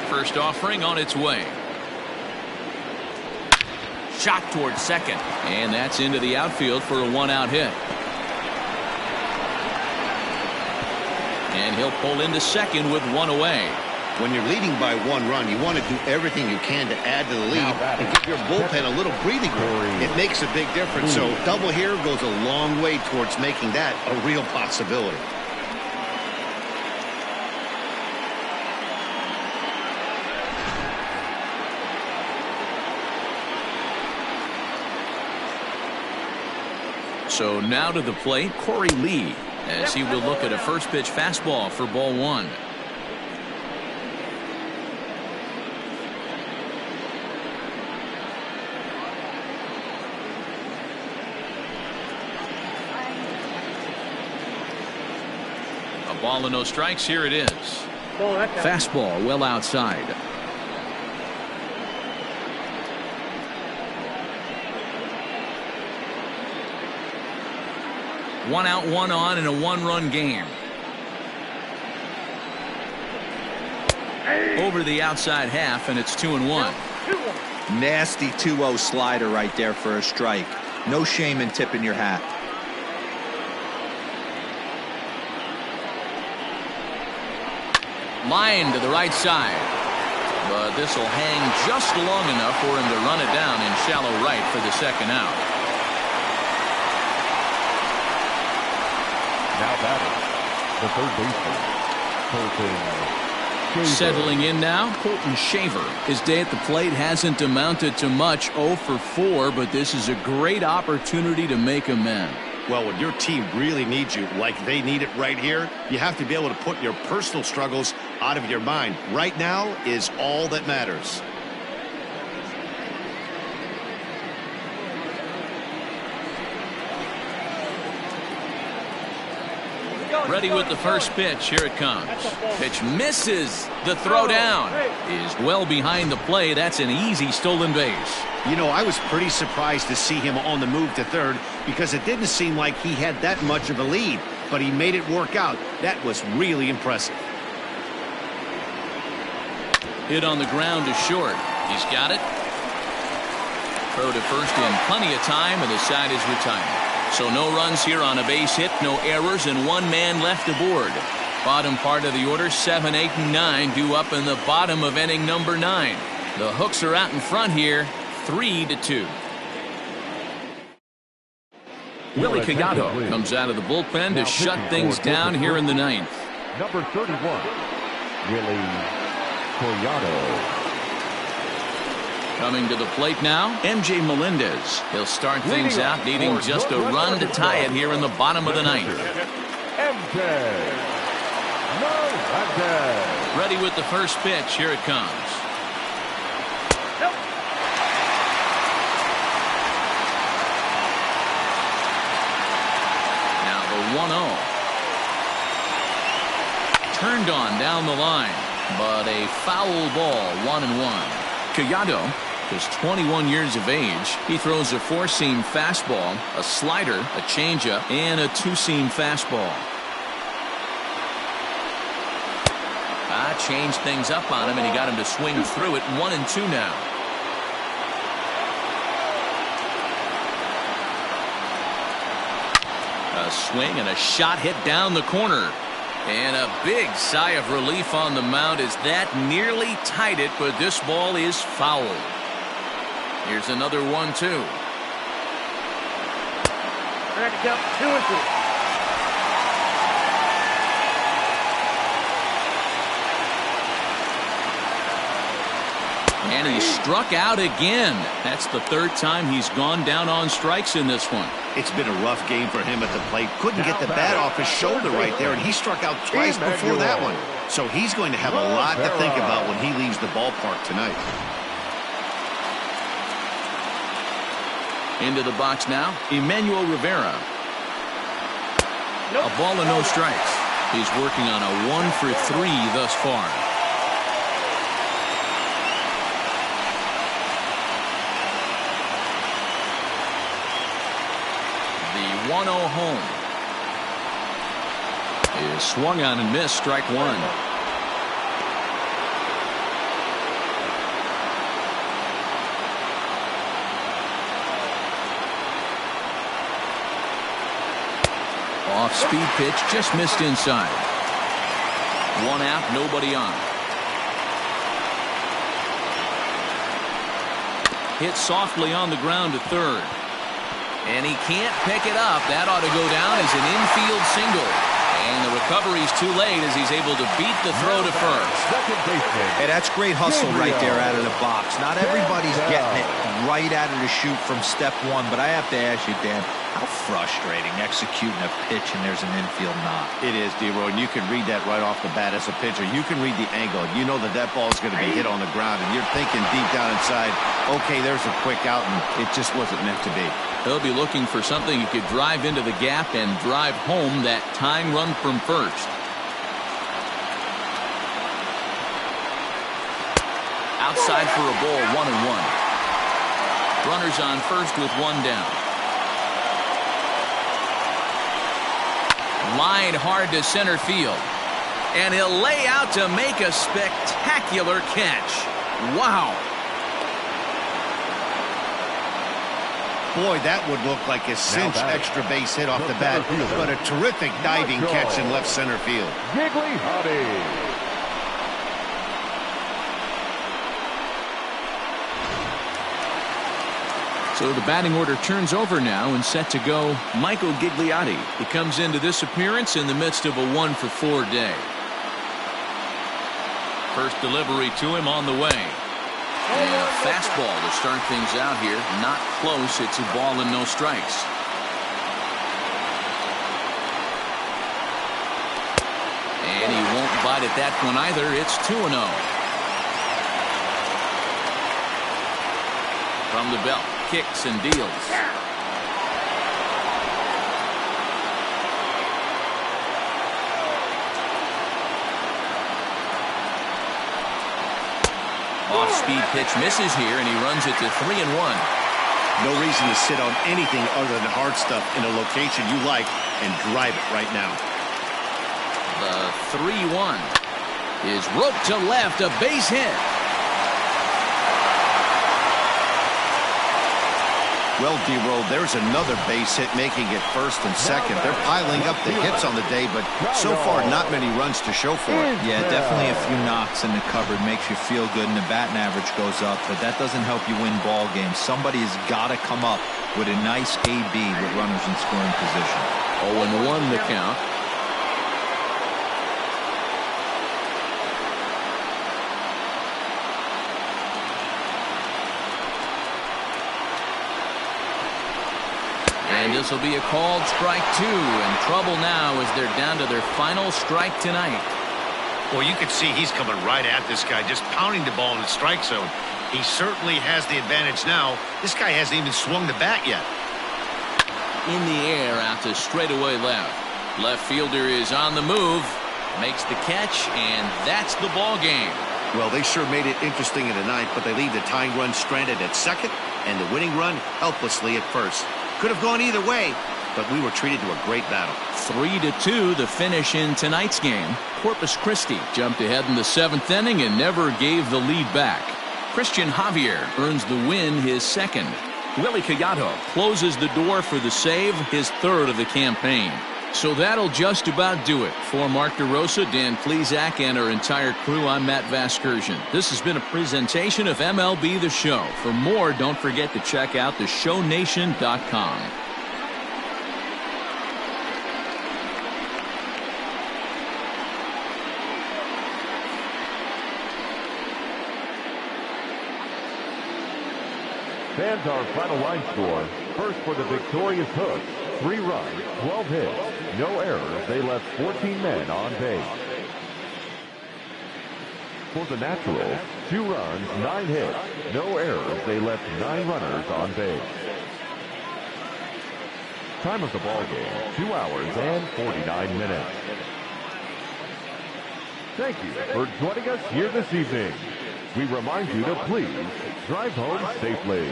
First offering on its way. Shot towards second. And that's into the outfield for a 1-out hit. And he'll pull into second with 1 away. When you're leading by 1 run, you want to do everything you can to add to the lead and give your bullpen a little breathing room. It makes a big difference. So double here goes a long way towards making that a real possibility. So now to the plate, Corey Lee, as he will look at a first pitch fastball for ball 1. A ball and no strikes. Here it is. Fastball well outside. 1 out, 1 on in a 1-run game. Over the outside half, and it's 2-1. Nasty 2-0 slider right there for a strike. No shame in tipping your hat. Line to the right side. But this will hang just long enough for him to run it down in shallow right for the second out. Now batting, the third baseman, Colton Shaver. Settling in now, Colton Shaver. His day at the plate hasn't amounted to much, 0 for 4, but this is a great opportunity to make amends. Well, when your team really needs you, like they need it right here, you have to be able to put your personal struggles out of your mind. Right now is all that matters. Ready with the first pitch. Here it comes. Pitch misses. The throw down is well behind the play. That's an easy stolen base. You know, I was pretty surprised to see him on the move to third because it didn't seem like he had that much of a lead, but he made it work out. That was really impressive. Hit on the ground to short. He's got it. Throw to first in plenty of time, and the side is retired. So no runs here on a base hit, no errors, and 1 man left aboard. Bottom part of the order, 7, 8, and 9 due up in the bottom of inning number 9. The Hooks are out in front here, 3-2. Willie Collado comes out of the bullpen to shut things down here in the 9th. Number 31, Willie Collado. Coming to the plate now, MJ Melendez. He'll start things out needing just a run to tie it here in the bottom of the 9th. MJ Melendez. Ready with the first pitch. Here it comes. Now the 1-0. Turned on down the line, but a foul ball, 1-1. Collado is 21 years of age. He throws a 4-seam fastball, a slider, a changeup, and a 2-seam fastball. Changed things up on him, and he got him to swing through it. 1-2 now. A swing and a shot hit down the corner. And a big sigh of relief on the mound as that nearly tied it, but this ball is foul. Here's another 1-2. Ready to go. 2-2. And he struck out again. That's the 3rd time he's gone down on strikes in this one. It's been a rough game for him at the plate. Couldn't get the bat off his shoulder right there, and he struck out twice before that one. So he's going to have a lot to think about when he leaves the ballpark tonight. Into the box now, Emmanuel Rivera. A ball and no strikes. He's working on a 1 for 3 thus far. The 1-0 home is swung on and missed. Strike 1. Off-speed pitch, just missed inside. 1 out, nobody on. Hit softly on the ground to third. And he can't pick it up. That ought to go down as an infield single. And the recovery's too late as he's able to beat the throw to first. Hey, that's great hustle right there out of the box. Not everybody's getting it right out of the chute from step 1, but I have to ask you, Dan, how frustrating executing a pitch and there's an infield knock. It is, D-Roy, and you can read that right off the bat as a pitcher. You can read the angle. You know that that ball is going to be hit on the ground, and you're thinking deep down inside, okay, there's a quick out, and it just wasn't meant to be. He'll be looking for something he could drive into the gap and drive home that tying run from first. Outside for a ball, 1-1. Runners on first with 1 down. Line hard to center field. And he'll lay out to make a spectacular catch. Wow. Boy, that would look like a cinch extra base hit off the bat, but a terrific diving catch in left center field. Gigliotti. So the batting order turns over now and set to go Michael Gigliotti. He comes into this appearance in the midst of a 1-for-4 day. First delivery to him on the way. And a fastball to start things out here. Not close. It's a ball and no strikes. And he won't bite at that one either. It's 2-0. From the belt. Kicks and deals. Off-speed pitch misses here, and he runs it to 3-1. No reason to sit on anything other than hard stuff in a location you like and drive it right now. The 3-1 is roped to left, a base hit. Well, D-Roll, there's another base hit making it first and second. They're piling up the hits on the day, but so far not many runs to show for it. Yeah, definitely a few knocks in the cupboard makes you feel good and the batting average goes up, but that doesn't help you win ball games. Somebody has got to come up with a nice AB with runners in scoring position. 0-1 the count. And this will be a called strike 2, and trouble now as they're down to their final strike tonight. Well, you can see he's coming right at this guy, just pounding the ball in the strike zone. He certainly has the advantage now. This guy hasn't even swung the bat yet. In the air out to straightaway left. Left fielder is on the move, makes the catch, and that's the ball game. Well, they sure made it interesting in the ninth, but they leave the tying run stranded at second and the winning run helplessly at first. Could have gone either way, but we were treated to a great battle. 3-2 the finish in tonight's game. Corpus Christi jumped ahead in the 7th inning and never gave the lead back. Christian Javier earns the win, his second. Willie Collado closes the door for the save, his third of the campaign. So that'll just about do it. For Mark DeRosa, Dan Plesac, and our entire crew, I'm Matt Vasgersian. This has been a presentation of MLB The Show. For more, don't forget to check out theshownation.com. Fans, our final line score. First for the victorious Hooks, 3 runs, 12 hits, no errors. They left 14 men on base. For the Naturals, 2 runs, 9 hits, no errors. They left 9 runners on base. Time of the ball game, 2 hours and 49 minutes. Thank you for joining us here this evening. We remind you to please drive home safely.